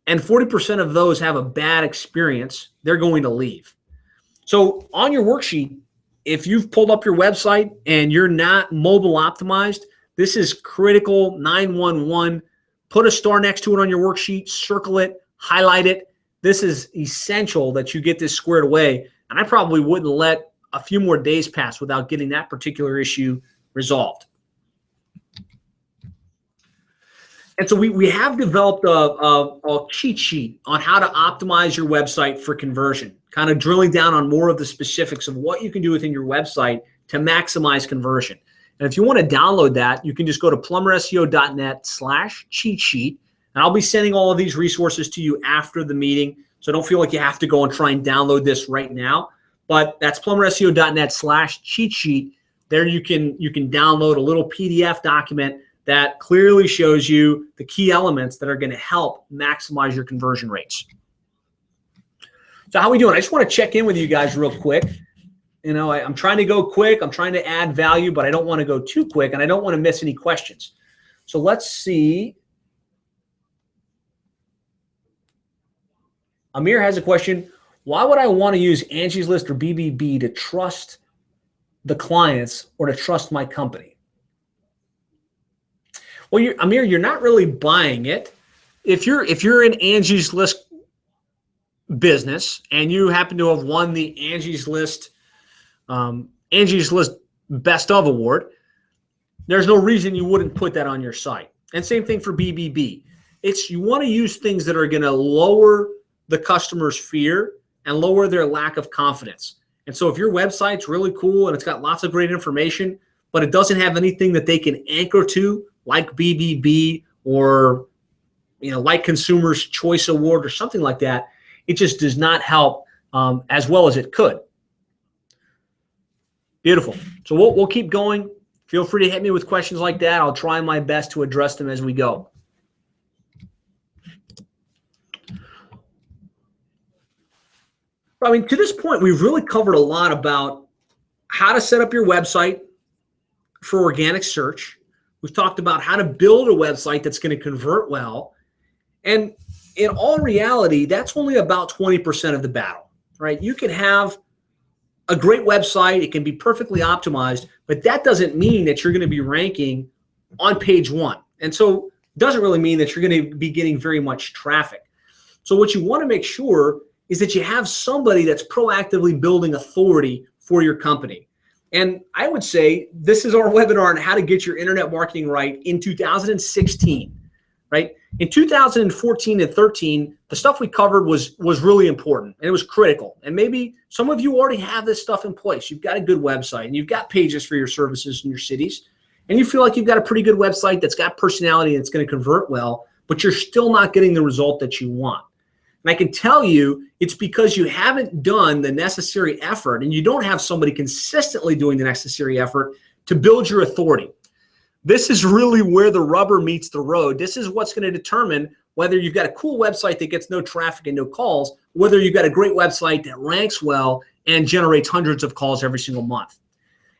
and 40% of those have a bad experience, they're going to leave. So on your worksheet, if you've pulled up your website and you're not mobile optimized, this is critical 911. Put a star next to it on your worksheet, circle it, highlight it. This is essential that you get this squared away. And I probably wouldn't let a few more days pass without getting that particular issue resolved. And so we have developed a cheat sheet on how to optimize your website for conversion, kind of drilling down on more of the specifics of what you can do within your website to maximize conversion. And if you want to download that, you can just go to plumberseo.net/cheat sheet. And I'll be sending all of these resources to you after the meeting. So don't feel like you have to go and try and download this right now. But that's plumberseo.net/cheat sheet. There you can download a little PDF document that clearly shows you the key elements that are going to help maximize your conversion rates. So how are we doing? I just want to check in with you guys real quick. I'm trying to go quick. I'm trying to add value, but I don't want to go too quick, and I don't want to miss any questions. So let's see. Amir has a question. Why would I want to use Angie's List or BBB to trust the clients or to trust my company? Well, Amir, you're not really buying it. If you're in Angie's List business and you happen to have won the Angie's List Best of Award, there's no reason you wouldn't put that on your site. And same thing for BBB. You want to use things that are going to lower the customer's fear and lower their lack of confidence. And so if your website's really cool and it's got lots of great information, but it doesn't have anything that they can anchor to, like BBB or like Consumer's Choice Award or something like that, it just does not help as well as it could. Beautiful. So we'll keep going. Feel free to hit me with questions like that. I'll try my best to address them as we go. To this point, we've really covered a lot about how to set up your website for organic search. We've talked about how to build a website that's going to convert well. And in all reality, that's only about 20% of the battle, right? You can have a great website. It can be perfectly optimized, but that doesn't mean that you're going to be ranking on page 1. And so it doesn't really mean that you're going to be getting very much traffic. So what you want to make sure is that you have somebody that's proactively building authority for your company. And I would say this is our webinar on how to get your internet marketing right in 2016. right? In 2014 and 13, the stuff we covered was really important and it was critical. And maybe some of you already have this stuff in place. You've got a good website and you've got pages for your services in your cities. And you feel like you've got a pretty good website that's got personality and it's going to convert well, but you're still not getting the result that you want. And I can tell you it's because you haven't done the necessary effort and you don't have somebody consistently doing the necessary effort to build your authority. This is really where the rubber meets the road. This is what's going to determine whether you've got a cool website that gets no traffic and no calls, whether you've got a great website that ranks well and generates hundreds of calls every single month.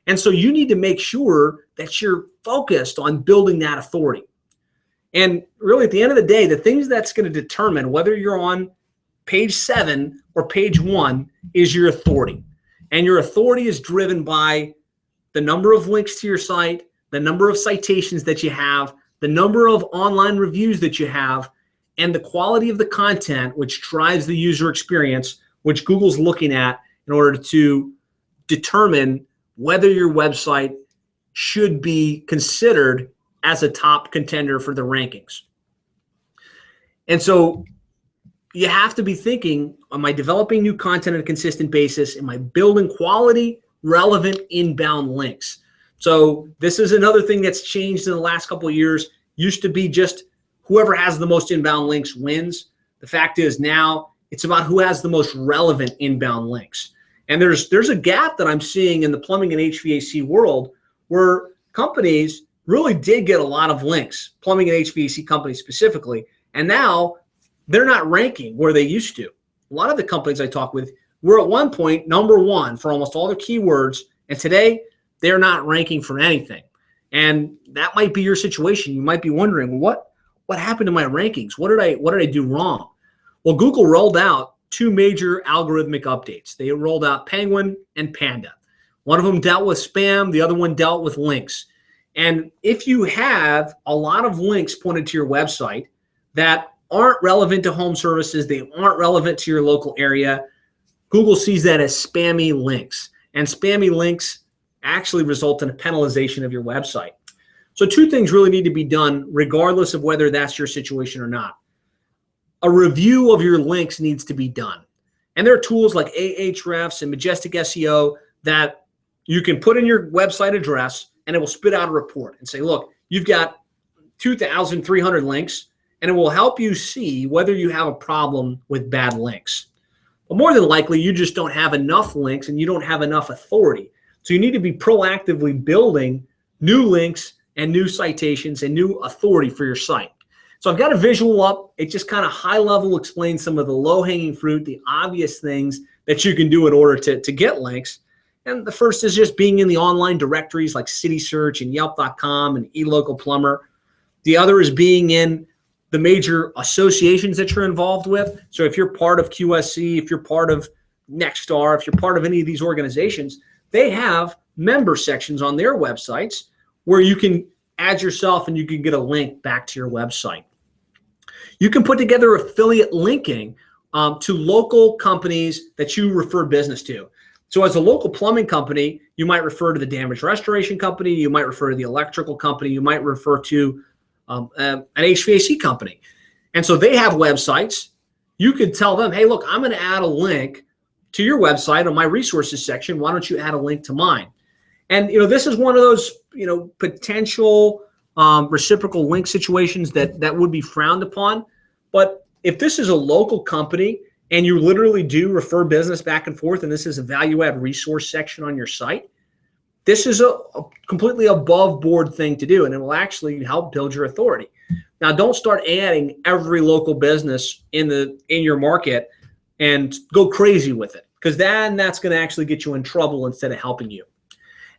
And so you need to make sure that you're focused on building that authority. And really at the end of the day, the things that's going to determine whether you're on page 7 or page 1 is your authority. And your authority is driven by the number of links to your site, the number of citations that you have, the number of online reviews that you have, and the quality of the content, which drives the user experience, which Google's looking at in order to determine whether your website should be considered as a top contender for the rankings. And so you have to be thinking, am I developing new content on a consistent basis? Am I building quality, relevant inbound links? So this is another thing that's changed in the last couple of years. Used to be just whoever has the most inbound links wins. The fact is now it's about who has the most relevant inbound links. And there's a gap that I'm seeing in the plumbing and HVAC world where companies really did get a lot of links, plumbing and HVAC companies specifically, and now they're not ranking where they used to. A lot of the companies I talk with were at one point #1 for almost all their keywords, and today they're not ranking for anything. And that might be your situation. You might be wondering, what happened to my rankings? What did I do wrong? Well, Google rolled out 2 major algorithmic updates. They rolled out Penguin and Panda. One of them dealt with spam, the other one dealt with links. And if you have a lot of links pointed to your website that aren't relevant to home services, they aren't relevant to your local area, Google sees that as spammy links. And spammy links actually result in a penalization of your website. So 2 things really need to be done regardless of whether that's your situation or not. A review of your links needs to be done. And there are tools like Ahrefs and Majestic SEO that you can put in your website address and it will spit out a report and say, look, you've got 2,300 links, and it will help you see whether you have a problem with bad links. But more than likely, you just don't have enough links and you don't have enough authority. So you need to be proactively building new links and new citations and new authority for your site. So I've got a visual up. It just kind of high level explains some of the low hanging fruit, the obvious things that you can do in order to get links. And the first is just being in the online directories like CitySearch and Yelp.com and eLocalPlumber. The other is being in the major associations that you're involved with. So if you're part of QSC, if you're part of Nexstar, if you're part of any of these organizations, they have member sections on their websites where you can add yourself and you can get a link back to your website. You can put together affiliate linking to local companies that you refer business to. So as a local plumbing company, you might refer to the damage restoration company, you might refer to the electrical company, you might refer to an HVAC company. And so they have websites. You could tell them, hey, look, I'm going to add a link to your website on my resources section. Why don't you add a link to mine? And, this is one of those, potential reciprocal link situations that would be frowned upon. But if this is a local company and you literally do refer business back and forth, and this is a value add resource section on your site, this is a completely above board thing to do, and it will actually help build your authority. Now, don't start adding every local business in your market and go crazy with it, because then that's going to actually get you in trouble instead of helping you.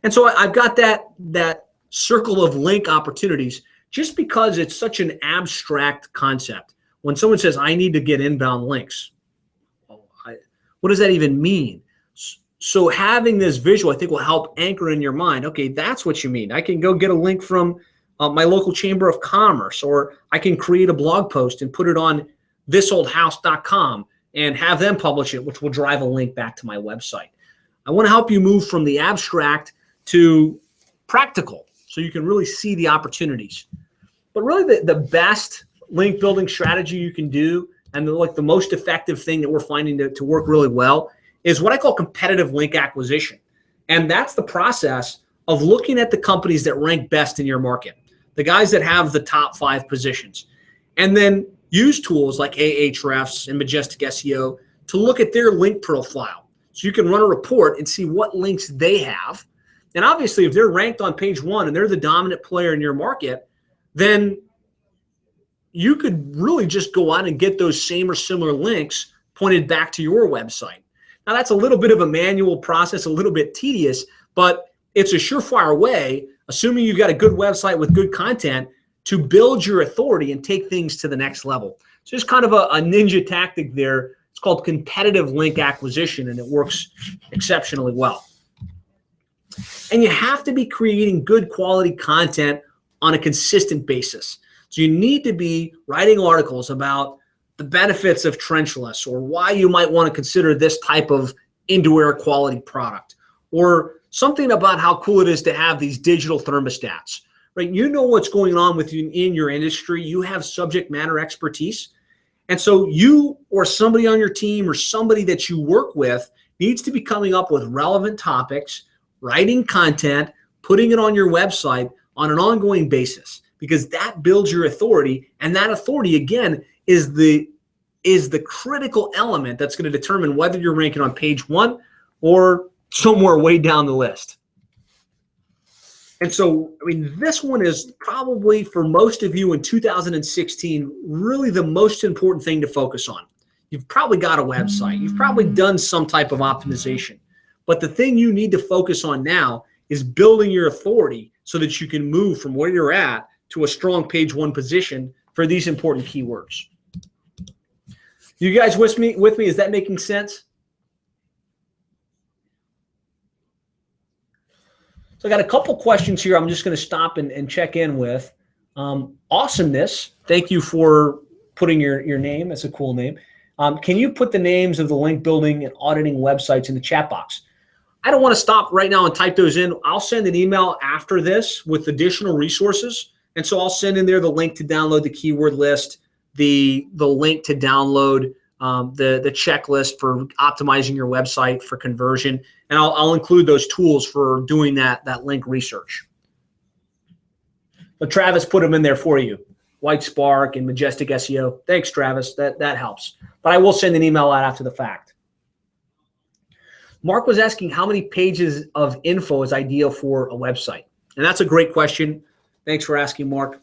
And so I've got that circle of link opportunities just because it's such an abstract concept. When someone says, I need to get inbound links, what does that even mean? So having this visual, I think, will help anchor in your mind, okay, that's what you mean. I can go get a link from my local chamber of commerce, or I can create a blog post and put it on thisoldhouse.com and have them publish it, which will drive a link back to my website. I want to help you move from the abstract to practical so you can really see the opportunities. But really the best link building strategy you can do, and the most effective thing that we're finding to work really well, is what I call competitive link acquisition. And that's the process of looking at the companies that rank best in your market, the guys that have the top 5 positions, and then use tools like Ahrefs and Majestic SEO to look at their link profile. So you can run a report and see what links they have. And obviously, if they're ranked on page 1 and they're the dominant player in your market, then you could really just go out and get those same or similar links pointed back to your website. Now, that's a little bit of a manual process, a little bit tedious, but it's a surefire way, assuming you've got a good website with good content, to build your authority and take things to the next level. So it's kind of a ninja tactic there. It's called competitive link acquisition, and it works exceptionally well. And you have to be creating good quality content on a consistent basis. So you need to be writing articles about the benefits of trenchless, or why you might want to consider this type of indoor air quality product, or something about how cool it is to have these digital thermostats, right? You know what's going on with you in your industry. You have subject matter expertise. And so you or somebody on your team or somebody that you work with needs to be coming up with relevant topics, writing content, putting it on your website on an ongoing basis, because that builds your authority. And that authority, again, is the critical element that's going to determine whether you're ranking on page 1 or somewhere way down the list. And so, I mean, this one is probably, for most of you in 2016, really the most important thing to focus on. You've probably got a website. You've probably done some type of optimization. But the thing you need to focus on now is building your authority so that you can move from where you're at to a strong page 1 position for these important keywords. You guys with me? Is that making sense? So I got a couple questions here I'm just going to stop and check in with. Awesomeness, thank you for putting your name. That's a cool name. Can you put the names of the link building and auditing websites in the chat box? I don't want to stop right now and type those in. I'll send an email after this with additional resources. And so I'll send in there the link to download the keyword list, the link to download the checklist for optimizing your website for conversion. And I'll include those tools for doing that link research. But Travis put them in there for you. White Spark and Majestic SEO. Thanks, Travis. That helps. But I will send an email out after the fact. Mark was asking how many pages of info is ideal for a website. And that's a great question. Thanks for asking, Mark.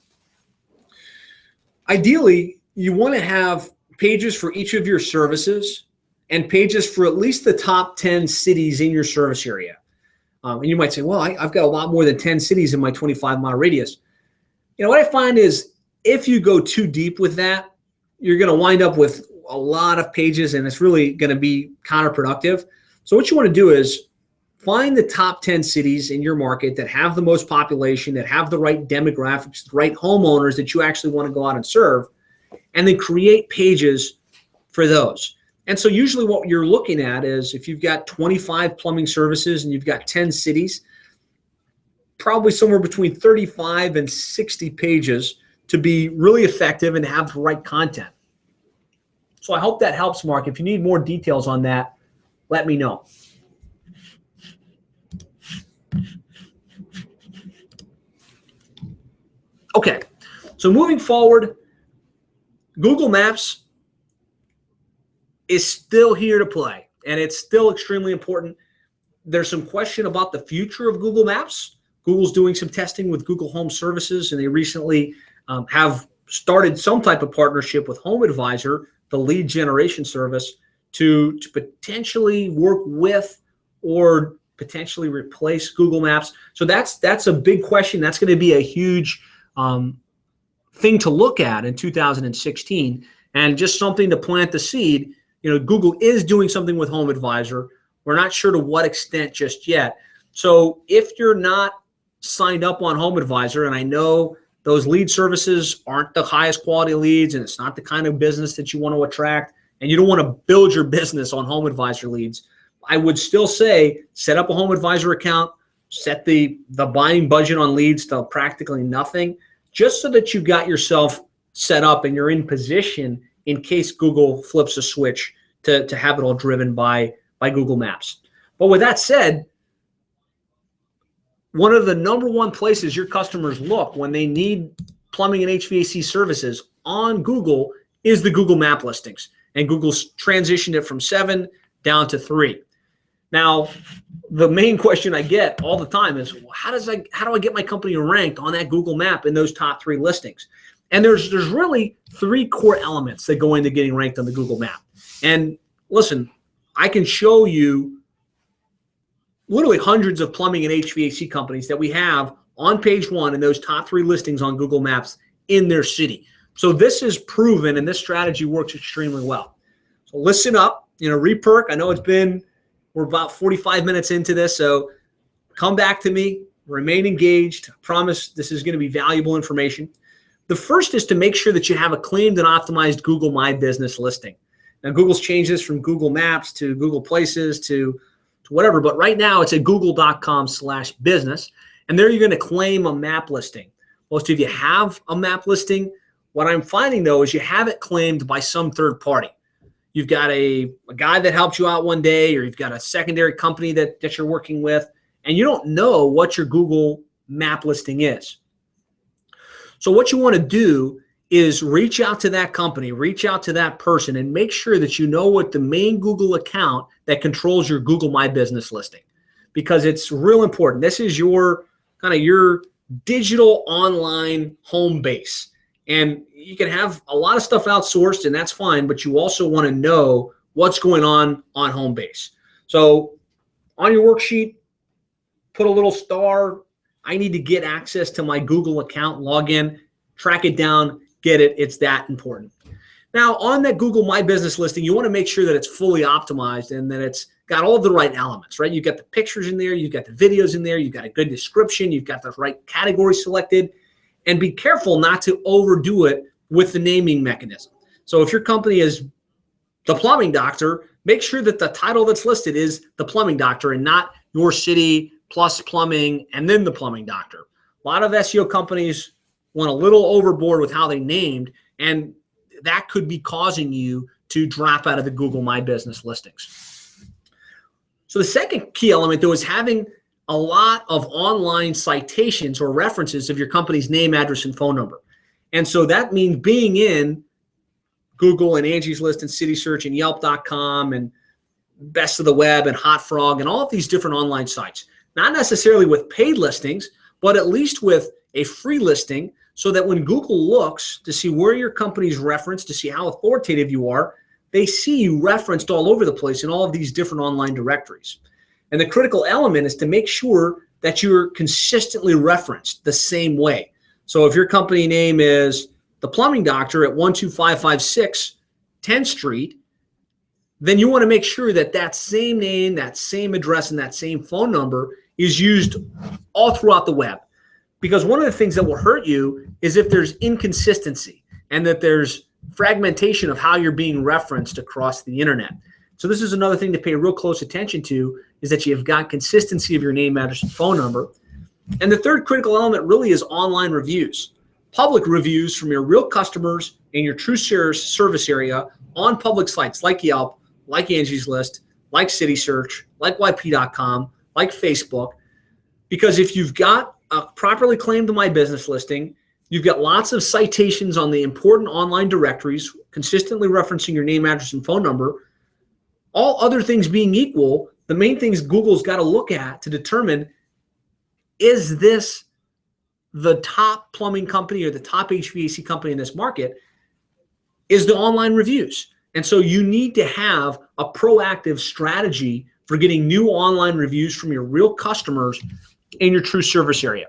Ideally, you want to have pages for each of your services and pages for at least the top 10 cities in your service area. And you might say, well, I've got a lot more than 10 cities in my 25-mile radius. You know, what I find is if you go too deep with that, you're going to wind up with a lot of pages, and it's really going to be counterproductive. So what you want to do is find the top 10 cities in your market that have the most population, that have the right demographics, the right homeowners that you actually want to go out and serve, and then create pages for those. And so usually what you're looking at is, if you've got 25 plumbing services and you've got 10 cities, probably somewhere between 35 and 60 pages to be really effective and have the right content. So I hope that helps, Mark. If you need more details on that, let me know. Okay, so moving forward, Google Maps is still here to play, and it's still extremely important. There's some question about the future of Google Maps. Google's doing some testing with Google Home Services, and they recently have started some type of partnership with Home Advisor, the lead generation service, to potentially work with or potentially replace Google Maps. So that's a big question. That's going to be a huge thing to look at in 2016, and just something to plant the seed. You know, Google is doing something with Home Advisor. We're not sure to what extent just yet. So if you're not signed up on Home Advisor, and I know those lead services aren't the highest quality leads, and it's not the kind of business that you want to attract, and you don't want to build your business on Home Advisor leads, I would still say set up a Home Advisor account, set the buying budget on leads to practically nothing, just so that you've got yourself set up and you're in position in case Google flips a switch to have it all driven by Google Maps. But with that said, one of the number one places your customers look when they need plumbing and HVAC services on Google is the Google Map listings. And Google's transitioned it from 7 down to 3. Now, the main question I get all the time is, how do I get my company ranked on that Google Map in those top 3 listings? And there's really 3 core elements that go into getting ranked on the Google Map. And listen, I can show you literally hundreds of plumbing and HVAC companies that we have on page 1 in those top 3 listings on Google Maps in their city. So this is proven, and this strategy works extremely well. So listen up, reperk. I know we're about 45 minutes into this, so come back to me, remain engaged. I promise this is going to be valuable information. The first is to make sure that you have a claimed and optimized Google My Business listing. Now, Google's changed this from Google Maps to Google Places to whatever, but right now it's at google.com/business, and there you're going to claim a map listing. Most of you have a map listing. What I'm finding, though, is you have it claimed by some third party. You've got a guy that helped you out one day, or you've got a secondary company that you're working with, and you don't know what your Google map listing is. So what you want to do is reach out to that company, reach out to that person, and make sure that you know what the main Google account that controls your Google My Business listing, because it's real important. This is your digital online home base. And you can have a lot of stuff outsourced, and that's fine, but you also want to know what's going on home base. So on your worksheet, put a little star. I need to get access to my Google account, log in, track it down, get it. It's that important. Now, on that Google My Business listing, you want to make sure that it's fully optimized and that it's got all the right elements, right? You've got the pictures in there, you've got the videos in there, you've got a good description, you've got the right category selected. And be careful not to overdo it with the naming mechanism. So if your company is the plumbing doctor, make sure that the title that's listed is the plumbing doctor and not your city plus plumbing and then the plumbing doctor. A lot of SEO companies went a little overboard with how they named, and that could be causing you to drop out of the Google My Business listings. So the second key element, though, is having a lot of online citations or references of your company's name, address, and phone number. And so that means being in Google and Angie's List and City Search and Yelp.com and Best of the Web and Hot Frog and all of these different online sites. Not necessarily with paid listings, but at least with a free listing, so that when Google looks to see where your company's referenced, to see how authoritative you are, they see you referenced all over the place in all of these different online directories. And the critical element is to make sure that you're consistently referenced the same way. So if your company name is the plumbing doctor at 12556 10th Street, then you want to make sure that that same name, that same address, and that same phone number is used all throughout the web. Because one of the things that will hurt you is if there's inconsistency and that there's fragmentation of how you're being referenced across the internet. So this is another thing to pay real close attention to, is that you've got consistency of your name, address, and phone number. And the third critical element really is online reviews. Public reviews from your real customers in your true service area on public sites like Yelp, like Angie's List, like City Search, like YP.com, like Facebook. Because if you've got a properly claimed My Business listing, you've got lots of citations on the important online directories, consistently referencing your name, address, and phone number, all other things being equal, the main things Google's got to look at to determine, is this the top plumbing company or the top HVAC company in this market, is the online reviews. And so you need to have a proactive strategy for getting new online reviews from your real customers in your true service area.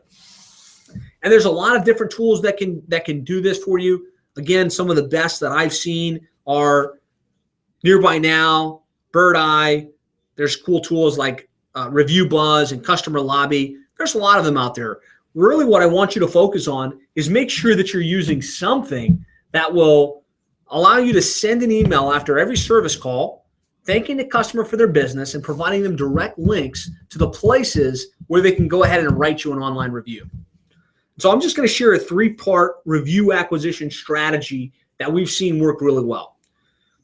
And there's a lot of different tools that can do this for you. Again, some of the best that I've seen are Nearby Now, Bird Eye. There's cool tools like Review Buzz and Customer Lobby. There's a lot of them out there. Really what I want you to focus on is make sure that you're using something that will allow you to send an email after every service call, thanking the customer for their business and providing them direct links to the places where they can go ahead and write you an online review. So I'm just going to share a 3-part review acquisition strategy that we've seen work really well.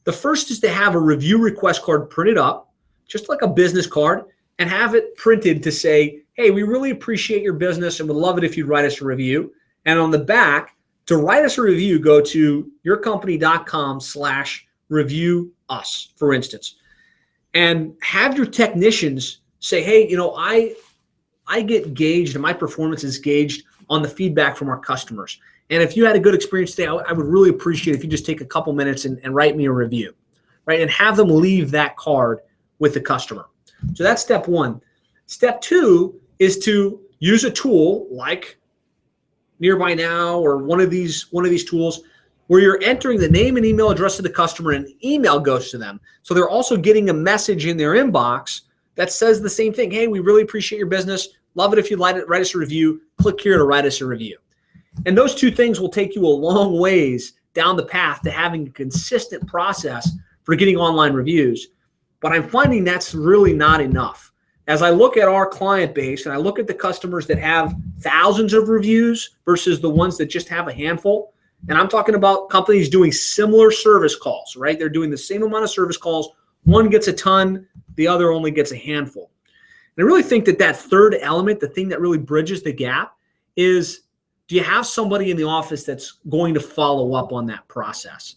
The first is to have a review request card printed up, just like a business card, and have it printed to say, hey, we really appreciate your business and would love it if you'd write us a review. And on the back, to write us a review, go to yourcompany.com/review us, for instance, and have your technicians say, hey, I get gauged and my performance is gauged on the feedback from our customers. And if you had a good experience today, I would really appreciate if you just take a couple minutes and write me a review, right? And have them leave that card with the customer. So that's step 1. Step 2 is to use a tool like Nearby Now or one of these tools where you're entering the name and email address of the customer and email goes to them. So they're also getting a message in their inbox that says the same thing. Hey, we really appreciate your business. Love it if you'd write us a review. Click here to write us a review. And those 2 things will take you a long ways down the path to having a consistent process for getting online reviews. But I'm finding that's really not enough. As I look at our client base and I look at the customers that have thousands of reviews versus the ones that just have a handful, and I'm talking about companies doing similar service calls, right? They're doing the same amount of service calls. One gets a ton, the other only gets a handful. And I really think that third element, the thing that really bridges the gap, is do you have somebody in the office that's going to follow up on that process?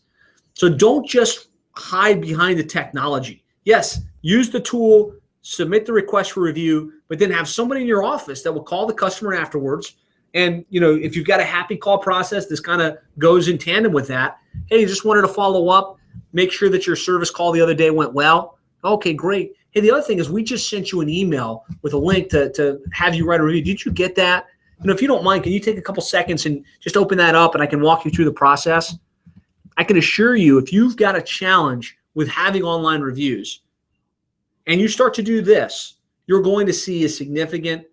So don't just hide behind the technology. Yes, use the tool, submit the request for review, but then have somebody in your office that will call the customer afterwards. And if you've got a happy call process, this kind of goes in tandem with that. Hey, just wanted to follow up, make sure that your service call the other day went well. Okay, great. Hey, the other thing is we just sent you an email with a link to have you write a review. Did you get that? If you don't mind, can you take a couple seconds and just open that up and I can walk you through the process? I can assure you, if you've got a challenge with having online reviews and you start to do this, you're going to see a significant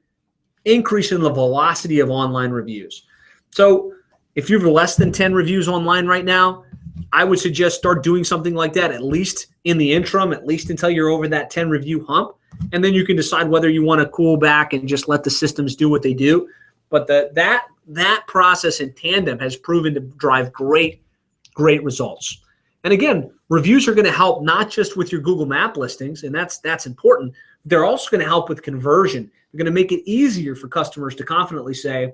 increase in the velocity of online reviews. So if you have less than 10 reviews online right now, I would suggest start doing something like that, at least in the interim, at least until you're over that 10 review hump. And then you can decide whether you want to cool back and just let the systems do what they do. But that process in tandem has proven to drive great results. And again, reviews are going to help not just with your Google Map listings, and that's important. They're also going to help with conversion. They're going to make it easier for customers to confidently say,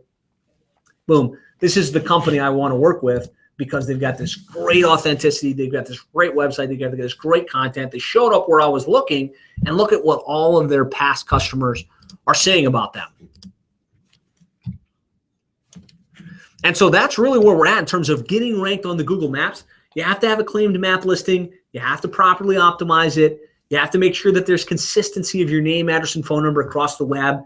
boom, this is the company I want to work with because they've got this great authenticity. They've got this great website. They've got this great content. They showed up where I was looking, and look at what all of their past customers are saying about them. And so that's really where we're at in terms of getting ranked on the Google Maps. You have to have a claimed map listing. You have to properly optimize it. You have to make sure that there's consistency of your name, address, and phone number across the web.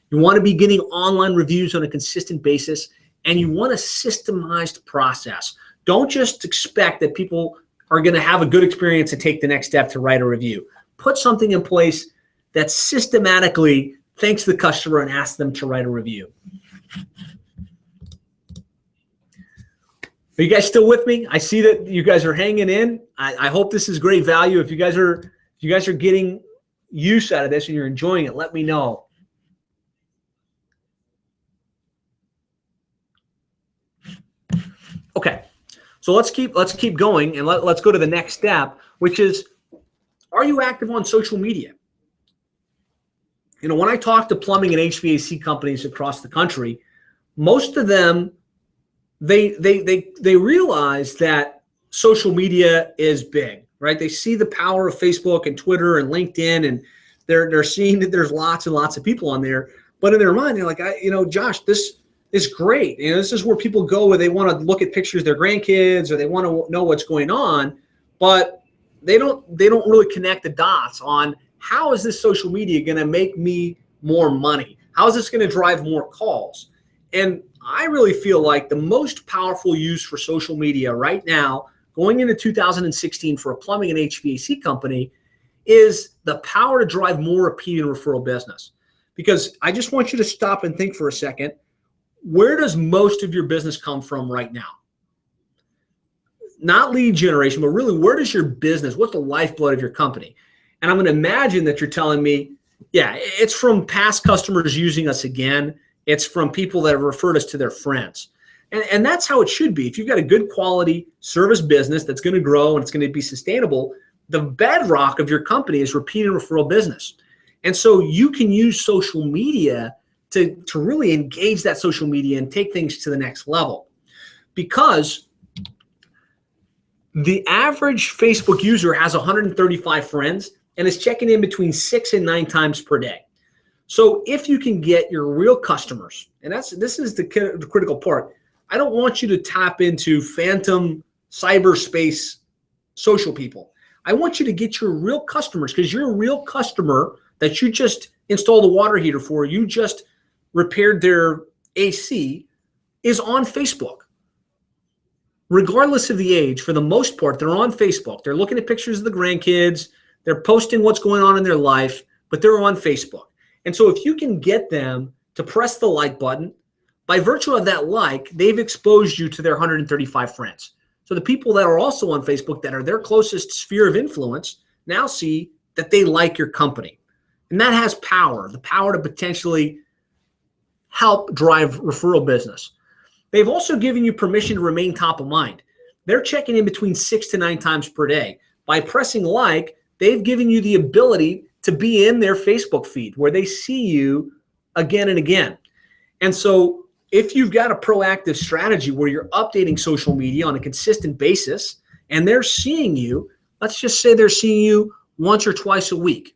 You want to be getting online reviews on a consistent basis, and you want a systemized process. Don't just expect that people are going to have a good experience and take the next step to write a review. Put something in place that systematically thanks the customer and asks them to write a review. Are you guys still with me? I see that you guys are hanging in. I hope this is great value. If you guys are getting use out of this and you're enjoying it, let me know. Okay, so let's keep going and let's go to the next step, which is, are you active on social media? When I talk to plumbing and HVAC companies across the country, most of them they realize that social media is big, right? They see the power of Facebook and Twitter and LinkedIn, and they're seeing that there's lots and lots of people on there. But in their mind, they're like, Josh, this is great. This is where people go where they want to look at pictures of their grandkids or they want to know what's going on, but they don't really connect the dots on how is this social media going to make me more money? How is this going to drive more calls? And I really feel like the most powerful use for social media right now, going into 2016 for a plumbing and HVAC company, is the power to drive more repeat and referral business. Because I just want you to stop and think for a second, where does most of your business come from right now? Not lead generation, but really, where does your business, what's the lifeblood of your company? And I'm going to imagine that you're telling me, yeah, it's from past customers using us again. It's from people that have referred us to their friends. And that's how it should be. If you've got a good quality service business that's going to grow and it's going to be sustainable, the bedrock of your company is repeat and referral business. And so you can use social media to really engage that social media and take things to the next level. Because the average Facebook user has 135 friends and is checking in between 6 and 9 times per day. So if you can get your real customers, and this is the critical part, I don't want you to tap into phantom cyberspace social people. I want you to get your real customers, because your real customer that you just installed a water heater for, you just repaired their AC, is on Facebook. Regardless of the age, for the most part, they're on Facebook. They're looking at pictures of the grandkids. They're posting what's going on in their life, but they're on Facebook. And so if you can get them to press the like button, by virtue of that like, they've exposed you to their 135 friends. So the people that are also on Facebook that are their closest sphere of influence now see that they like your company. And that has power, the power to potentially help drive referral business. They've also given you permission to remain top of mind. They're checking in between 6 to 9 times per day. By pressing like, they've given you the ability to be in their Facebook feed where they see you again and again. And so if you've got a proactive strategy where you're updating social media on a consistent basis and they're seeing you, let's just say they're seeing you once or twice a week.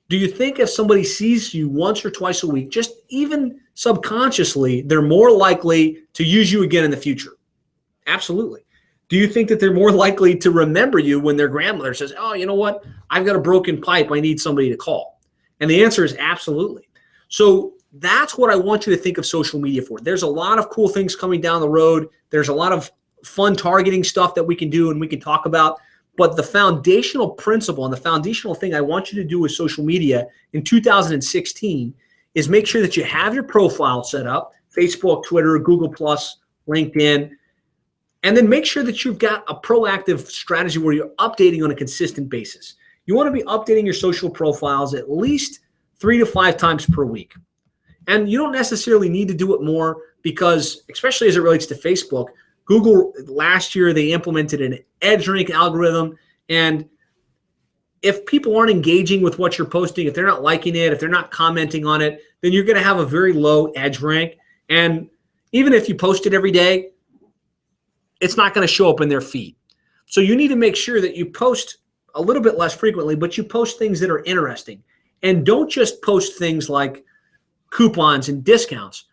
Do you think if somebody sees you once or twice a week, just even subconsciously, they're more likely to use you again in the future? Absolutely. Do you think that they're more likely to remember you when their grandmother says, oh, you know what? I've got a broken pipe. I need somebody to call. And the answer is absolutely. So that's what I want you to think of social media for. There's a lot of cool things coming down the road. There's a lot of fun targeting stuff that we can do and we can talk about. But the foundational principle and the foundational thing I want you to do with social media in 2016 is make sure that you have your profile set up, Facebook, Twitter, Google+, LinkedIn, and then make sure that you've got a proactive strategy where you're updating on a consistent basis. You want to be updating your social profiles at least 3 to 5 times per week. And you don't necessarily need to do it more because, especially as it relates to Facebook, Google last year, they implemented an edge rank algorithm. And if people aren't engaging with what you're posting, if they're not liking it, if they're not commenting on it, then you're going to have a very low edge rank. And even if you post it every day, it's not going to show up in their feed. So you need to make sure that you post a little bit less frequently, but you post things that are interesting. And don't just post things like coupons and discounts.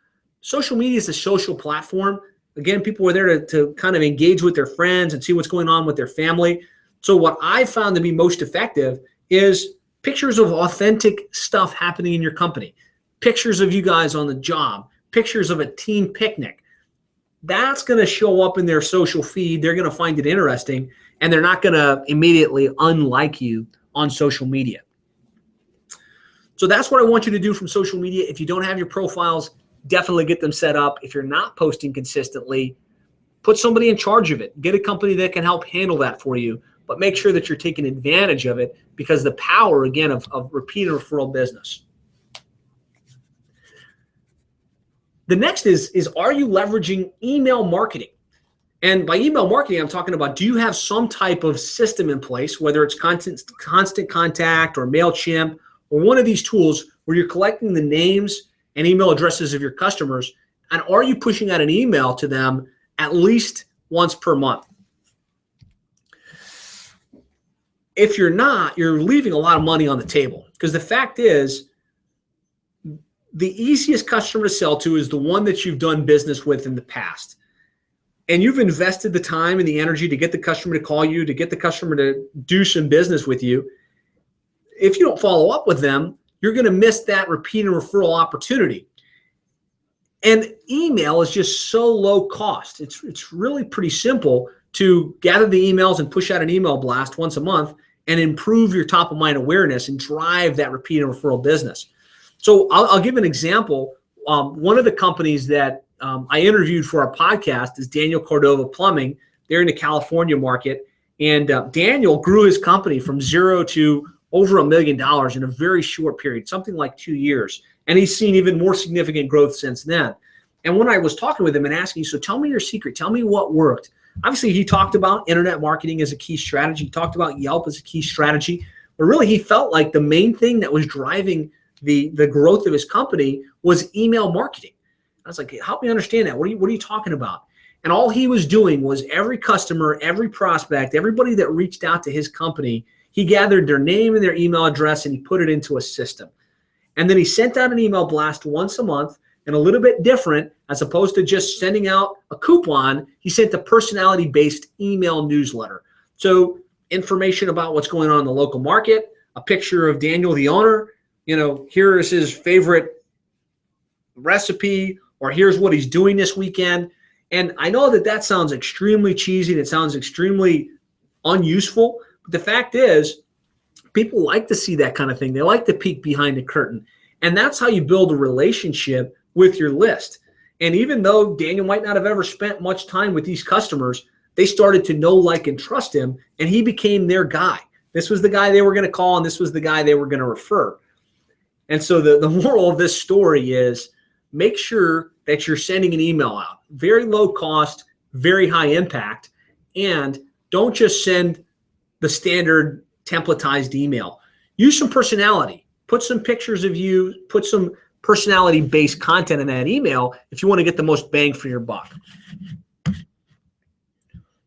Social media is a social platform. Again, people are there to kind of engage with their friends and see what's going on with their family. So what I found to be most effective is pictures of authentic stuff happening in your company, pictures of you guys on the job, pictures of a team picnic. That's going to show up in their social feed. They're going to find it interesting, and they're not going to immediately unlike you on social media. So that's what I want you to do from social media. If you don't have your profiles, definitely get them set up. If you're not posting consistently, put somebody in charge of it. Get a company that can help handle that for you, but make sure that you're taking advantage of it because the power, again, of repeat and referral business. The next is are you leveraging email marketing? And by email marketing, I'm talking about, do you have some type of system in place, whether it's Constant Contact or MailChimp, or one of these tools where you're collecting the names and email addresses of your customers, and are you pushing out an email to them at least once per month? If you're not, you're leaving a lot of money on the table, because the fact is the easiest customer to sell to is the one that you've done business with in the past. And you've invested the time and the energy to get the customer to call you, to get the customer to do some business with you. If you don't follow up with them, you're going to miss that repeat and referral opportunity. And email is just so low cost. It's really pretty simple to gather the emails and push out an email blast once a month and improve your top of mind awareness and drive that repeat and referral business. So I'll give an example. One of the companies that I interviewed for our podcast is Daniel Cordova Plumbing. They're in the California market. And Daniel grew his company from 0 to over $1 million in a very short period, something like 2 years. And he's seen even more significant growth since then. And when I was talking with him and asking, so tell me your secret, tell me what worked. Obviously, he talked about internet marketing as a key strategy. He talked about Yelp as a key strategy. But really, he felt like the main thing that was driving the growth of his company was email marketing. I was like, help me understand that. What are you talking about? And all he was doing was every customer, every prospect, everybody that reached out to his company, he gathered their name and their email address and he put it into a system. And then he sent out an email blast once a month, and a little bit different, as opposed to just sending out a coupon, he sent a personality-based email newsletter. So information about what's going on in the local market, a picture of Daniel, the owner, here is his favorite recipe, or here's what he's doing this weekend. And I know that sounds extremely cheesy and it sounds extremely unuseful, but the fact is, people like to see that kind of thing. They like to peek behind the curtain. And that's how you build a relationship with your list. And even though Daniel might not have ever spent much time with these customers, they started to know, like, and trust him, and he became their guy. This was the guy they were going to call, and this was the guy they were going to refer. And so the moral of this story is make sure that you're sending an email out. Very low cost, very high impact, and don't just send the standard templatized email. Use some personality. Put some pictures of you, put some personality-based content in that email if you want to get the most bang for your buck.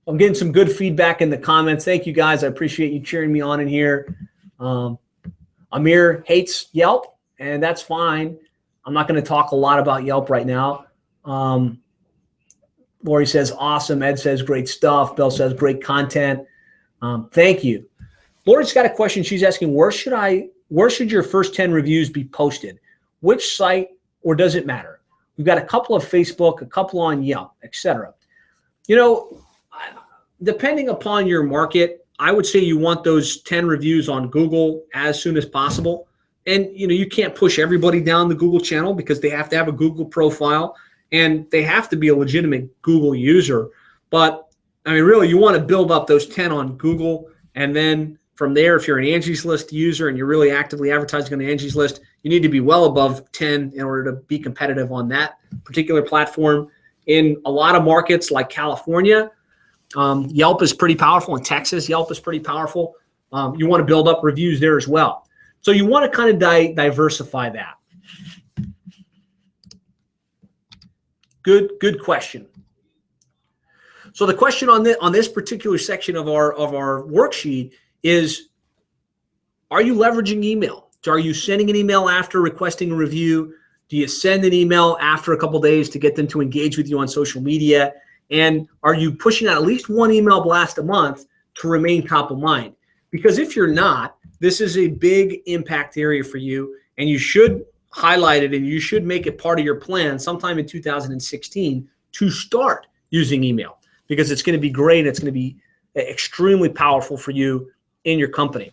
I'm getting some good feedback in the comments. Thank you, guys. I appreciate you cheering me on in here. Amir hates Yelp, and that's fine. I'm not going to talk a lot about Yelp right now. Lori says, awesome. Ed says, great stuff. Bill says, great content. Thank you. Lori's got a question. She's asking, where should your first 10 reviews be posted? Which site, or does it matter? We've got a couple of Facebook, a couple on Yelp, etc. Depending upon your market, I would say you want those 10 reviews on Google as soon as possible. And, you can't push everybody down the Google channel because they have to have a Google profile and they have to be a legitimate Google user. But, really, you want to build up those 10 on Google. And then from there, if you're an Angie's List user and you're really actively advertising on Angie's List, you need to be well above 10 in order to be competitive on that particular platform. In a lot of markets like California, Yelp is pretty powerful. In Texas, Yelp is pretty powerful. You want to build up reviews there as well. So you want to kind of diversify that. Good question. So the question on this particular section of our worksheet is, are you leveraging email? Are you sending an email after requesting a review? Do you send an email after a couple of days to get them to engage with you on social media? And are you pushing out at least one email blast a month to remain top of mind? Because if you're not, this is a big impact area for you, and you should highlight it and you should make it part of your plan sometime in 2016 to start using email, because it's going to be great. It's going to be extremely powerful for you in your company.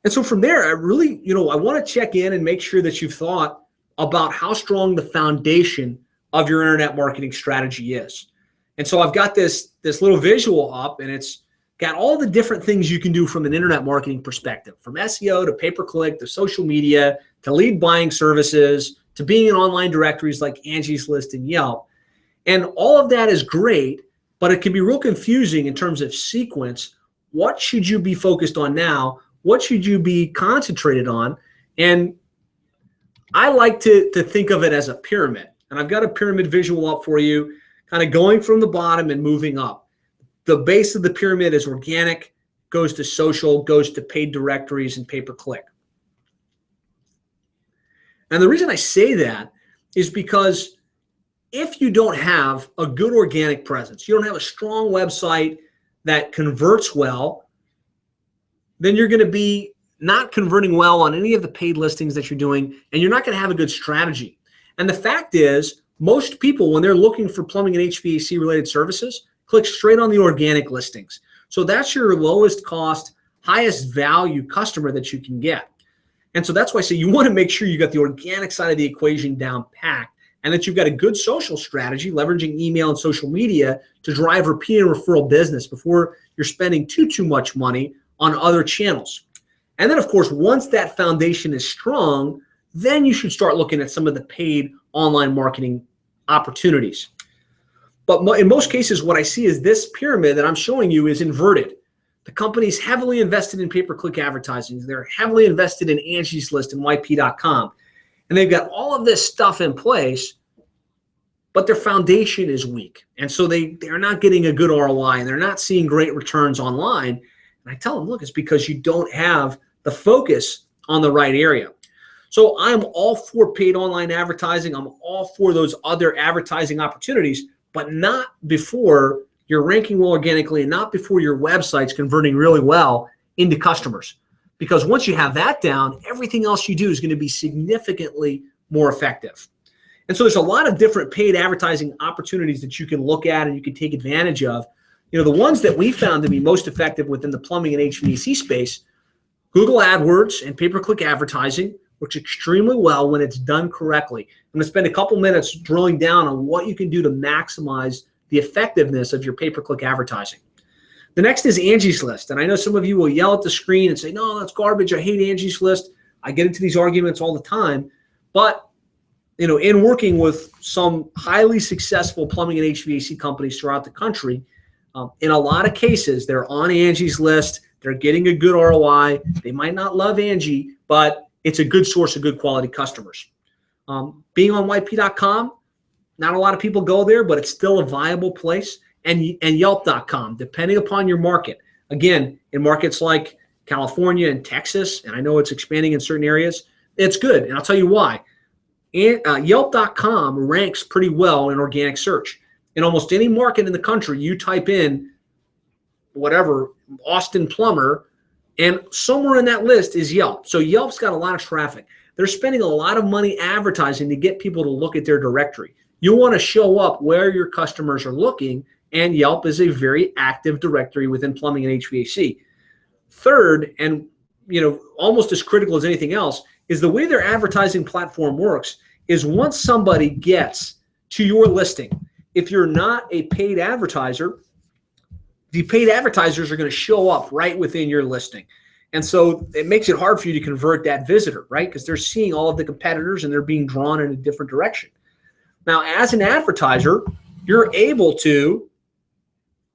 And so from there, I really, I want to check in and make sure that you've thought about how strong the foundation of your internet marketing strategy is. And so I've got this little visual up, and it's got all the different things you can do from an internet marketing perspective, from SEO to pay-per-click to social media to lead buying services to being in online directories like Angie's List and Yelp. And all of that is great, but it can be real confusing in terms of sequence. What should you be focused on now? What should you be concentrated on? And I like to think of it as a pyramid. And I've got a pyramid visual up for you, kind of going from the bottom and moving up. The base of the pyramid is organic, goes to social, goes to paid directories and pay-per-click. And the reason I say that is because if you don't have a good organic presence, you don't have a strong website that converts well, then you're going to be not converting well on any of the paid listings that you're doing, and you're not going to have a good strategy. And the fact is, most people, when they're looking for plumbing and HVAC related services, click straight on the organic listings. So that's your lowest cost, highest value customer that you can get. And so that's why I say you want to make sure you got the organic side of the equation down packed, and that you've got a good social strategy, leveraging email and social media to drive repeat and referral business before you're spending too much money on other channels. And then, of course, once that foundation is strong, then you should start looking at some of the paid online marketing opportunities. But in most cases, what I see is this pyramid that I'm showing you is inverted. The company's heavily invested in pay-per-click advertising. They're heavily invested in Angie's List and YP.com. And they've got all of this stuff in place, but their foundation is weak. And so they're not getting a good ROI, and they're not seeing great returns online. And I tell them, look, it's because you don't have the focus on the right area. So I'm all for paid online advertising. I'm all for those other advertising opportunities, but not before you're ranking well organically and not before your website's converting really well into customers. Because once you have that down, everything else you do is going to be significantly more effective. And so there's a lot of different paid advertising opportunities that you can look at and you can take advantage of. The ones that we found to be most effective within the plumbing and HVAC space, Google AdWords and pay-per-click advertising works extremely well when it's done correctly. I'm going to spend a couple minutes drilling down on what you can do to maximize the effectiveness of your pay-per-click advertising. The next is Angie's List. And I know some of you will yell at the screen and say, no, that's garbage. I hate Angie's List. I get into these arguments all the time. But in working with some highly successful plumbing and HVAC companies throughout the country, in a lot of cases, they're on Angie's List. They're getting a good ROI. They might not love Angie, but it's a good source of good quality customers. Being on YP.com, not a lot of people go there, but it's still a viable place. And Yelp.com, depending upon your market. Again, in markets like California and Texas, and I know it's expanding in certain areas, it's good. And I'll tell you why. Yelp.com ranks pretty well in organic search. In almost any market in the country, you type in whatever, Austin plumber, and somewhere in that list is Yelp. So Yelp's got a lot of traffic. They're spending a lot of money advertising to get people to look at their directory. You want to show up where your customers are looking, and Yelp is a very active directory within plumbing and HVAC. Third, and almost as critical as anything else, is the way their advertising platform works is once somebody gets to your listing, if you're not a paid advertiser, the paid advertisers are going to show up right within your listing. And so it makes it hard for you to convert that visitor, right? Because they're seeing all of the competitors and they're being drawn in a different direction. Now, as an advertiser, you're able to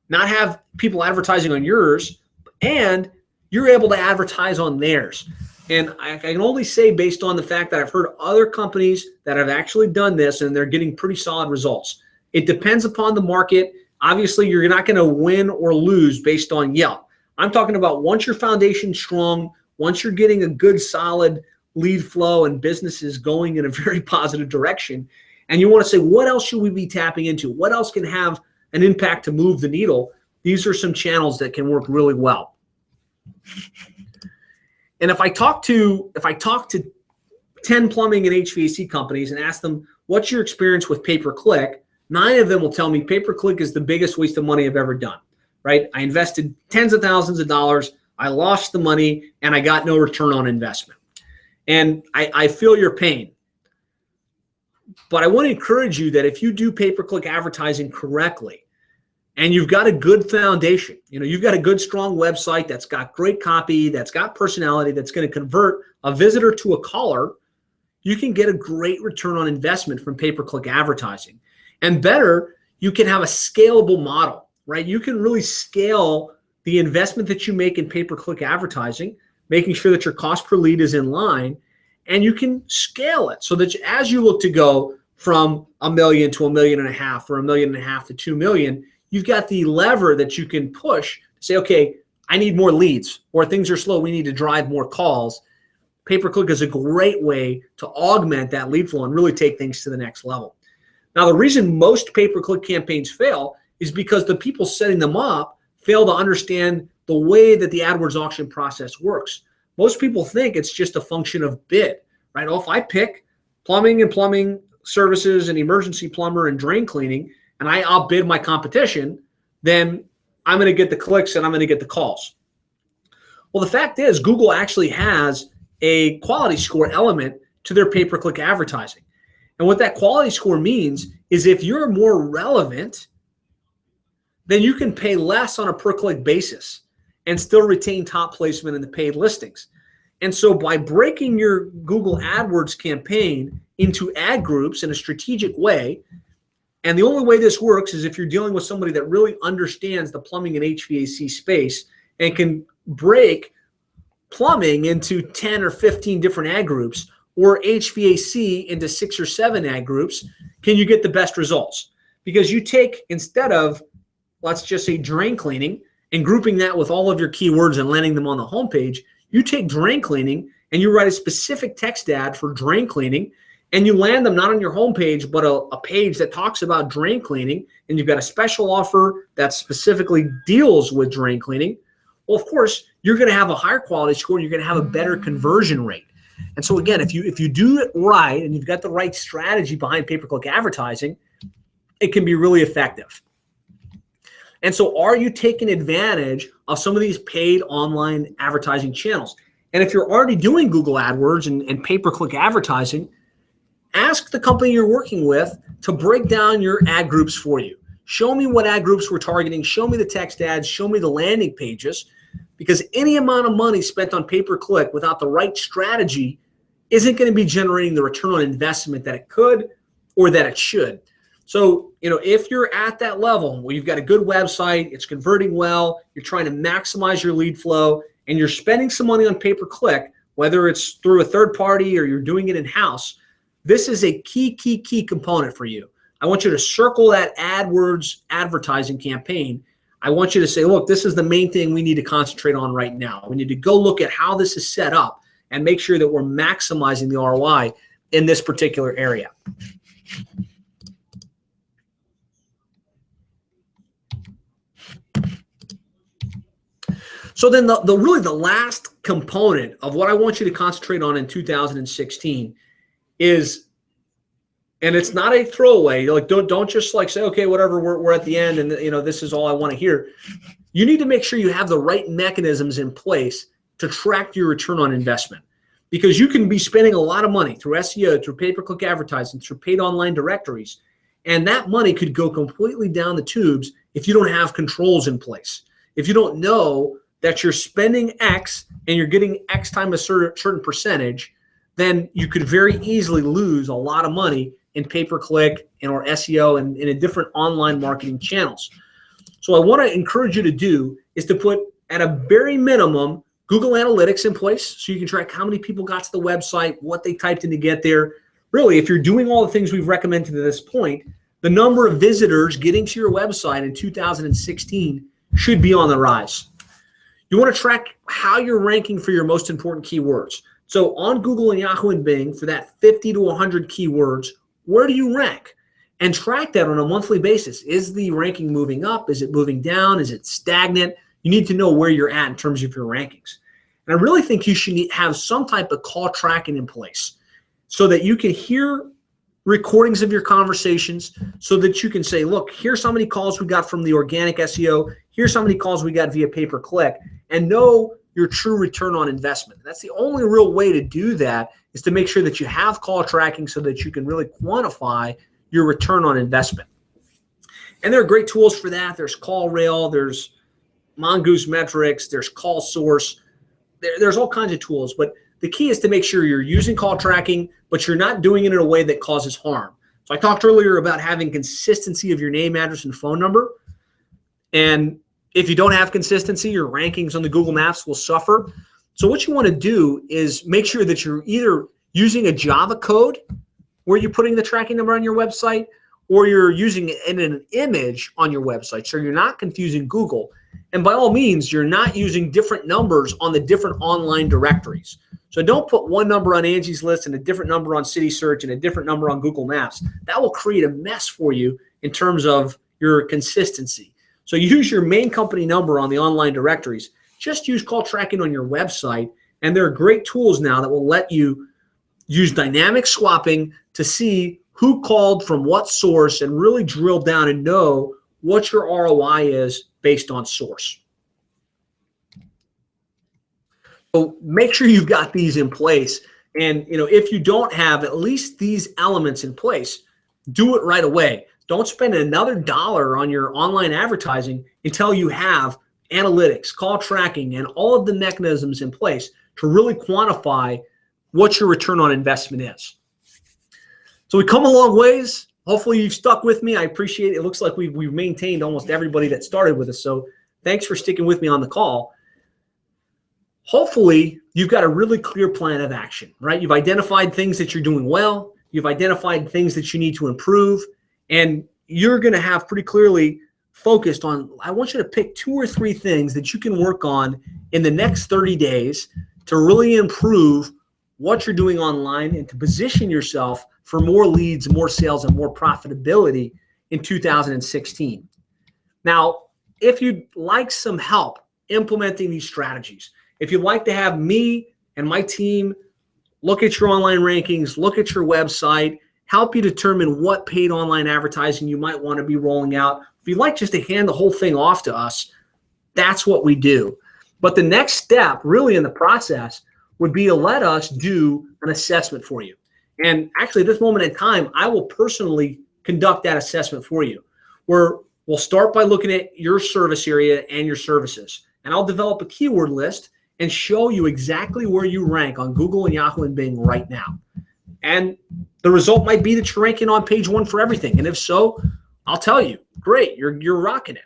not have people advertising on yours, and you're able to advertise on theirs. And I can only say based on the fact that I've heard other companies that have actually done this, and they're getting pretty solid results. It depends upon the market. Obviously, you're not going to win or lose based on Yelp. I'm talking about once your foundation's strong, once you're getting a good, solid lead flow and business is going in a very positive direction, and you want to say, what else should we be tapping into? What else can have an impact to move the needle? These are some channels that can work really well. And if I talk to 10 plumbing and HVAC companies and ask them, what's your experience with pay-per-click? 9 of them will tell me pay-per-click is the biggest waste of money I've ever done, right? I invested tens of thousands of dollars, I lost the money, and I got no return on investment. And I feel your pain. But I want to encourage you that if you do pay-per-click advertising correctly, and you've got a good foundation, you've got a good, strong website that's got great copy, that's got personality, that's going to convert a visitor to a caller, you can get a great return on investment from pay-per-click advertising. And better, you can have a scalable model, right? You can really scale the investment that you make in pay-per-click advertising, making sure that your cost per lead is in line, and you can scale it so that as you look to go from $1 million to $1.5 million or $1.5 million to $2 million, you've got the lever that you can push to say, okay, I need more leads, or things are slow, we need to drive more calls. Pay-per-click is a great way to augment that lead flow and really take things to the next level. Now, the reason most pay-per-click campaigns fail is because the people setting them up fail to understand the way that the AdWords auction process works. Most people think it's just a function of bid, right? Oh, if I pick plumbing and plumbing services and emergency plumber and drain cleaning, and I outbid my competition, then I'm going to get the clicks and I'm going to get the calls. Well, the fact is Google actually has a quality score element to their pay-per-click advertising. And what that quality score means is if you're more relevant, then you can pay less on a per-click basis and still retain top placement in the paid listings. And so by breaking your Google AdWords campaign into ad groups in a strategic way, and the only way this works is if you're dealing with somebody that really understands the plumbing and HVAC space and can break plumbing into 10 or 15 different ad groups, or HVAC into 6 or 7 ad groups, can you get the best results? Because you take, instead of, let's just say, drain cleaning and grouping that with all of your keywords and landing them on the homepage, you take drain cleaning and you write a specific text ad for drain cleaning, and you land them not on your homepage, but a page that talks about drain cleaning, and you've got a special offer that specifically deals with drain cleaning. Well, of course, you're going to have a higher quality score, and you're going to have a better conversion rate. And so again, if you do it right and you've got the right strategy behind pay-per-click advertising, it can be really effective. And so are you taking advantage of some of these paid online advertising channels? And if you're already doing Google AdWords and pay-per-click advertising, ask the company you're working with to break down your ad groups for you. Show me what ad groups we're targeting. Show me the text ads. Show me the landing pages. Because any amount of money spent on pay-per-click without the right strategy isn't going to be generating the return on investment that it could or that it should. So, if you're at that level where you've got a good website, it's converting well, you're trying to maximize your lead flow, and you're spending some money on pay-per-click, whether it's through a third party or you're doing it in-house, this is a key component for you. I want you to circle that AdWords advertising campaign. I want you to say, look, this is the main thing we need to concentrate on right now. We need to go look at how this is set up and make sure that we're maximizing the ROI in this particular area. So then really the last component of what I want you to concentrate on in 2016 is, and it's not a throwaway, like don't just like say, okay, whatever, we're at the end and this is all I want to hear. You need to make sure you have the right mechanisms in place to track your return on investment, because you can be spending a lot of money through SEO, through pay-per-click advertising, through paid online directories, and that money could go completely down the tubes if you don't have controls in place. If you don't know that you're spending X and you're getting X times a certain percentage, then you could very easily lose a lot of money in pay-per-click or SEO and in different online marketing channels. So what I want to encourage you to do is to put, at a very minimum, Google Analytics in place so you can track how many people got to the website, what they typed in to get there. Really, if you're doing all the things we've recommended to this point, the number of visitors getting to your website in 2016 should be on the rise. You want to track how you're ranking for your most important keywords. So on Google and Yahoo and Bing, for that 50 to 100 keywords, where do you rank? And track that on a monthly basis. Is the ranking moving up? Is it moving down? Is it stagnant? You need to know where you're at in terms of your rankings. And I really think you should have some type of call tracking in place so that you can hear recordings of your conversations, so that you can say, look, here's how many calls we got from the organic SEO. Here's how many calls we got via pay-per-click, and know your true return on investment. That's the only real way to do that, is to make sure that you have call tracking so that you can really quantify your return on investment. And there are great tools for that. There's CallRail, there's Mongoose Metrics, there's Call Source. There's all kinds of tools, but the key is to make sure you're using call tracking, but you're not doing it in a way that causes harm. So I talked earlier about having consistency of your name, address, and phone number. And if you don't have consistency, your rankings on the Google Maps will suffer. So what you want to do is make sure that you're either using a Java code where you're putting the tracking number on your website, or you're using it in an image on your website, so you're not confusing Google. And by all means, you're not using different numbers on the different online directories. So don't put one number on Angie's List and a different number on City Search and a different number on Google Maps. That will create a mess for you in terms of your consistency. So use your main company number on the online directories. Just use call tracking on your website. And there are great tools now that will let you use dynamic swapping to see who called from what source and really drill down and know what your ROI is based on source. So make sure you've got these in place. And if you don't have at least these elements in place, do it right away. Don't spend another dollar on your online advertising until you have analytics, call tracking, and all of the mechanisms in place to really quantify what your return on investment is. So we come a long ways. Hopefully you've stuck with me. I appreciate it. It looks like we've maintained almost everybody that started with us. So thanks for sticking with me on the call. Hopefully you've got a really clear plan of action, right? You've identified things that you're doing well. You've identified things that you need to improve, and you're going to have pretty clearly focused on, I want you to pick 2 or 3 things that you can work on in the next 30 days to really improve what you're doing online and to position yourself for more leads, more sales, and more profitability in 2016. Now, if you'd like some help implementing these strategies, if you'd like to have me and my team look at your online rankings, look at your website, help you determine what paid online advertising you might want to be rolling out, if you'd like just to hand the whole thing off to us, that's what we do. But the next step really in the process would be to let us do an assessment for you. And actually at this moment in time, I will personally conduct that assessment for you, where we'll start by looking at your service area and your services. And I'll develop a keyword list and show you exactly where you rank on Google and Yahoo and Bing right now. And the result might be that you're ranking on page 1 for everything. And if so, I'll tell you, great, you're rocking it.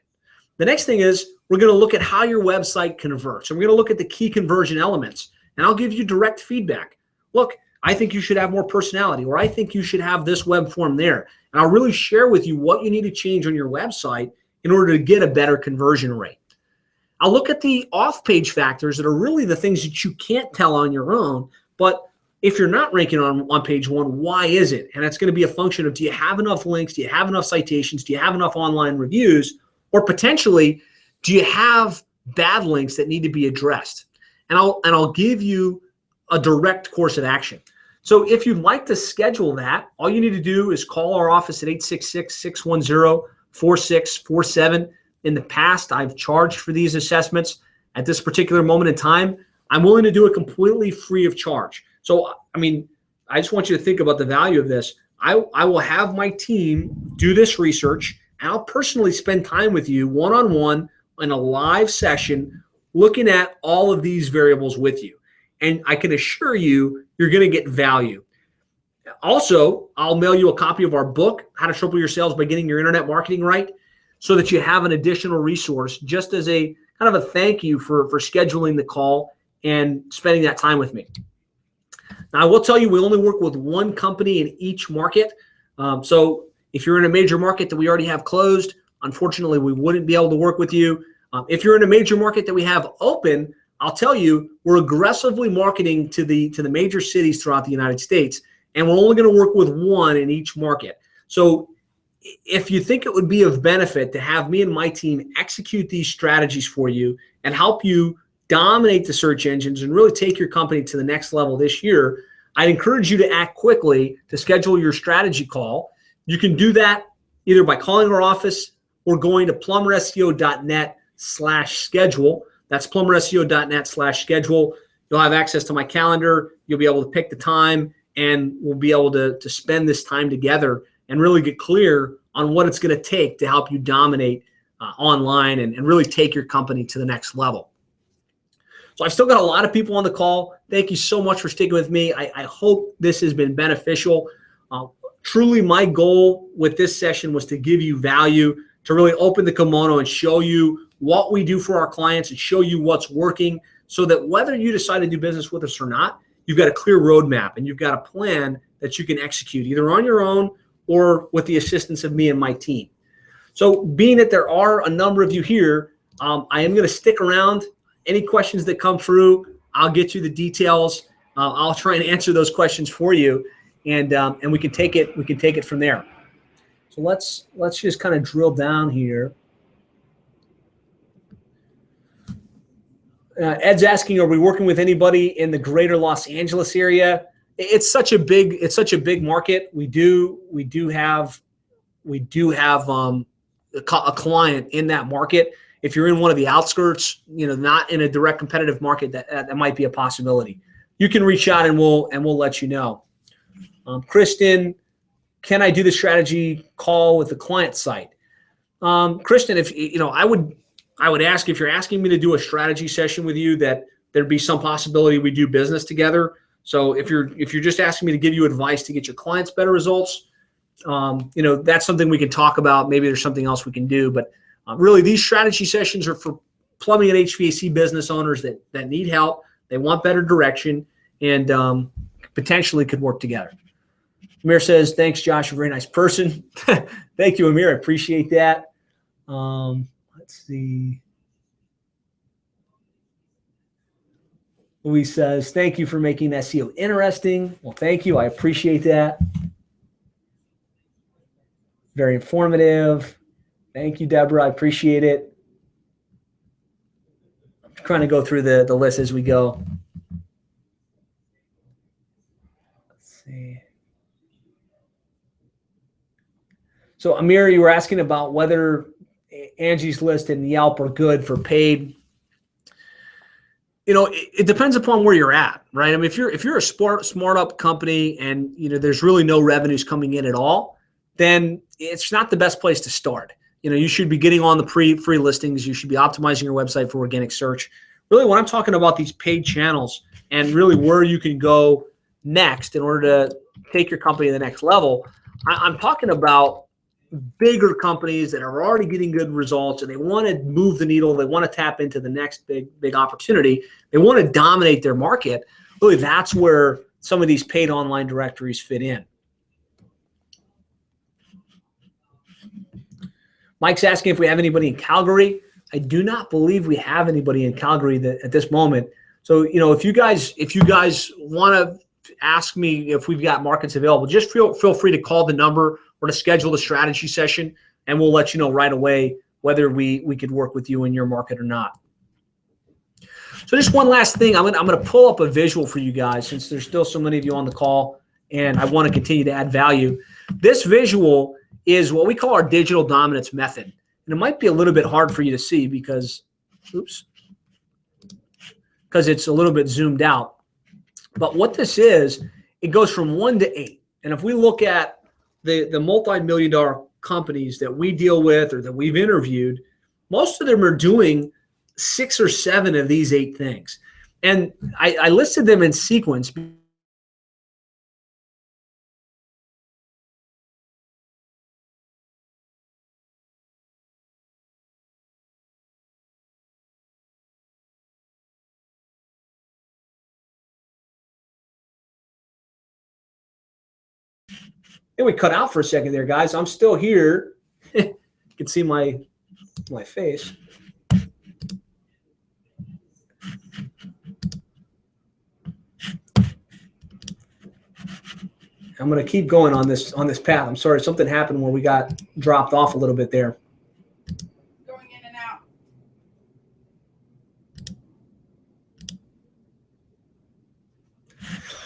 The next thing is we're going to look at how your website converts. And we're going to look at the key conversion elements. And I'll give you direct feedback. Look, I think you should have more personality, or I think you should have this web form there. And I'll really share with you what you need to change on your website in order to get a better conversion rate. I'll look at the off-page factors that are really the things that you can't tell on your own, but if you're not ranking on page 1, why is it? And it's going to be a function of, do you have enough links? Do you have enough citations? Do you have enough online reviews? Or potentially, do you have bad links that need to be addressed? And I'll give you a direct course of action. So if you'd like to schedule that, all you need to do is call our office at 866-610-4647. In the past, I've charged for these assessments. At this particular moment in time, I'm willing to do it completely free of charge. So, I mean, I just want you to think about the value of this. I will have my team do this research, and I'll personally spend time with you one-on-one in a live session looking at all of these variables with you. And I can assure you, you're going to get value. Also, I'll mail you a copy of our book, How to Triple Your Sales by Getting Your Internet Marketing Right, so that you have an additional resource just as a kind of a thank you for scheduling the call and spending that time with me. Now, I will tell you, we only work with one company in each market. So if you're in a major market that we already have closed, unfortunately, we wouldn't be able to work with you. If you're in a major market that we have open, I'll tell you, we're aggressively marketing to the major cities throughout the United States, and we're only going to work with one in each market. So if you think it would be of benefit to have me and my team execute these strategies for you and help you dominate the search engines and really take your company to the next level this year, I'd encourage you to act quickly to schedule your strategy call. You can do that either by calling our office or going to plumberseo.net/schedule. That's plumberseo.net/schedule. You'll have access to my calendar. You'll be able to pick the time, and we'll be able to spend this time together and really get clear on what it's going to take to help you dominate online and really take your company to the next level. So I've still got a lot of people on the call. Thank you so much for sticking with me. I hope this has been beneficial. Truly, my goal with this session was to give you value, to really open the kimono and show you what we do for our clients and show you what's working, so that whether you decide to do business with us or not, you've got a clear roadmap and you've got a plan that you can execute either on your own or with the assistance of me and my team. So being that there are a number of you here, I am going to stick around. Any questions that come through, I'll get you the details. I'll try and answer those questions for you, and we can take it from there. So let's just kind of drill down here. Ed's asking, are we working with anybody in the greater Los Angeles area? It's such a big market. We do have a client in that market. If you're in one of the outskirts, not in a direct competitive market, that might be a possibility. You can reach out and we'll let you know. Kristen, can I do the strategy call with the client site? Kristen, if I would ask, if you're asking me to do a strategy session with you, that there'd be some possibility we do business together. So if you're just asking me to give you advice to get your clients better results, that's something we can talk about. Maybe there's something else we can do, but really these strategy sessions are for plumbing and HVAC business owners that need help. They want better direction and potentially could work together. Amir says, thanks, Josh. You're a very nice person. Thank you, Amir. I appreciate that. Let's see. Louis says, thank you for making SEO interesting. Well, thank you. I appreciate that. Very informative. Thank you, Deborah. I appreciate it. I'm trying to go through the list as we go. Let's see. So, Amir, you were asking about whether Angie's List and Yelp are good for paid. It depends upon where you're at, right? I mean, if you're a smart up company and there's really no revenues coming in at all, then it's not the best place to start. You should be getting on the free listings. You should be optimizing your website for organic search. Really, when I'm talking about these paid channels and really where you can go next in order to take your company to the next level, I'm talking about bigger companies that are already getting good results and they want to move the needle. They want to tap into the next big opportunity. They want to dominate their market. Really, that's where some of these paid online directories fit in. Mike's asking if we have anybody in Calgary. I do not believe we have anybody in Calgary at this moment. So, if you guys want to ask me if we've got markets available, just feel free to call the number or to schedule a strategy session, and we'll let you know right away whether we could work with you in your market or not. So just one last thing, I'm gonna pull up a visual for you guys since there's still so many of you on the call, and I want to continue to add value. This visual is what we call our digital dominance method, and it might be a little bit hard for you to see because it's a little bit zoomed out. But what this is, it goes from 1 to 8, and if we look at the multi-million-dollar companies that we deal with or that we've interviewed, most of them are doing 6 or 7 of these 8 things. And I listed them in sequence. And we cut out for a second there, guys. I'm still here. You can see my face. I'm going to keep going on this path. I'm sorry, something happened where we got dropped off a little bit there. Going in and out.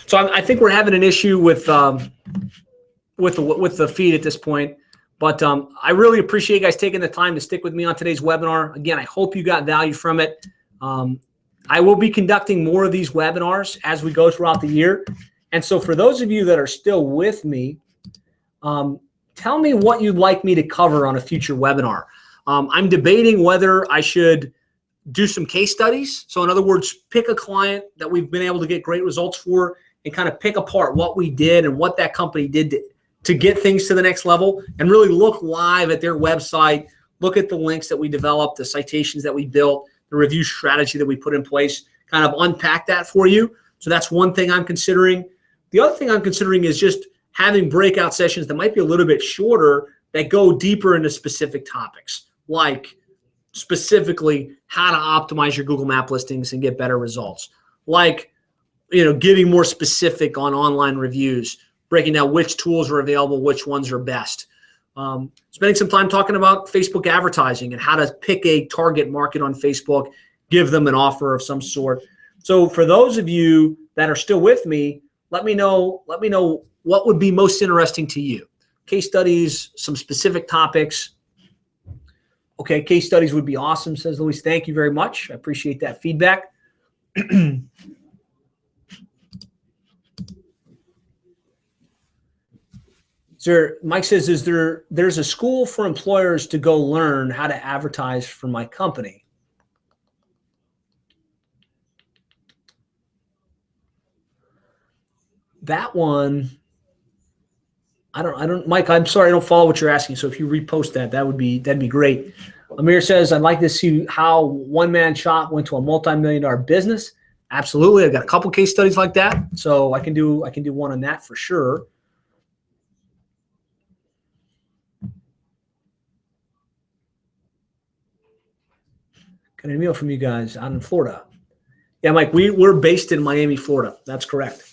So I think we're having an issue with the feed at this point, but I really appreciate you guys taking the time to stick with me on today's webinar. Again, I hope you got value from it. I will be conducting more of these webinars as we go throughout the year. And so for those of you that are still with me, tell me what you'd like me to cover on a future webinar. I'm debating whether I should do some case studies. So in other words, pick a client that we've been able to get great results for and kind of pick apart what we did and what that company did to get things to the next level, and really look live at their website, look at the links that we developed, the citations that we built, the review strategy that we put in place, kind of unpack that for you. So that's one thing I'm considering. The other thing I'm considering is just having breakout sessions that might be a little bit shorter that go deeper into specific topics, like specifically how to optimize your Google Map listings and get better results, like getting more specific on online reviews, breaking down which tools are available, which ones are best. Spending some time talking about Facebook advertising and how to pick a target market on Facebook, give them an offer of some sort. So for those of you that are still with me, let me know what would be most interesting to you. Case studies, some specific topics. Okay, case studies would be awesome, says Luis. Thank you very much. I appreciate that feedback. Mike says, there's a school for employers to go learn how to advertise for my company? that one, I don't, Mike, I'm sorry, I don't follow what you're asking. So if you repost that'd be great. Amir says, I'd like to see how one-man shop went to a multi-million-dollar business. Absolutely. I've got a couple case studies like that. So I can do one on that for sure. Got an email from you guys out in Florida. Yeah, Mike, we're based in Miami, Florida. That's correct.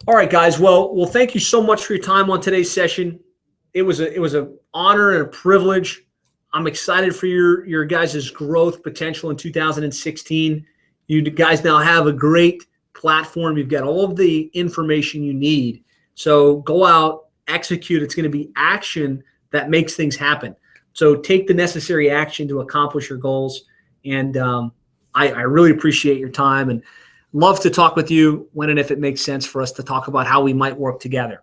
All right, guys. Well, thank you so much for your time on today's session. It was an honor and a privilege. I'm excited for your guys' growth potential in 2016. You guys now have a great platform. You've got all of the information you need. So go out, execute. It's going to be action that makes things happen. So take the necessary action to accomplish your goals. And I really appreciate your time and love to talk with you when and if it makes sense for us to talk about how we might work together.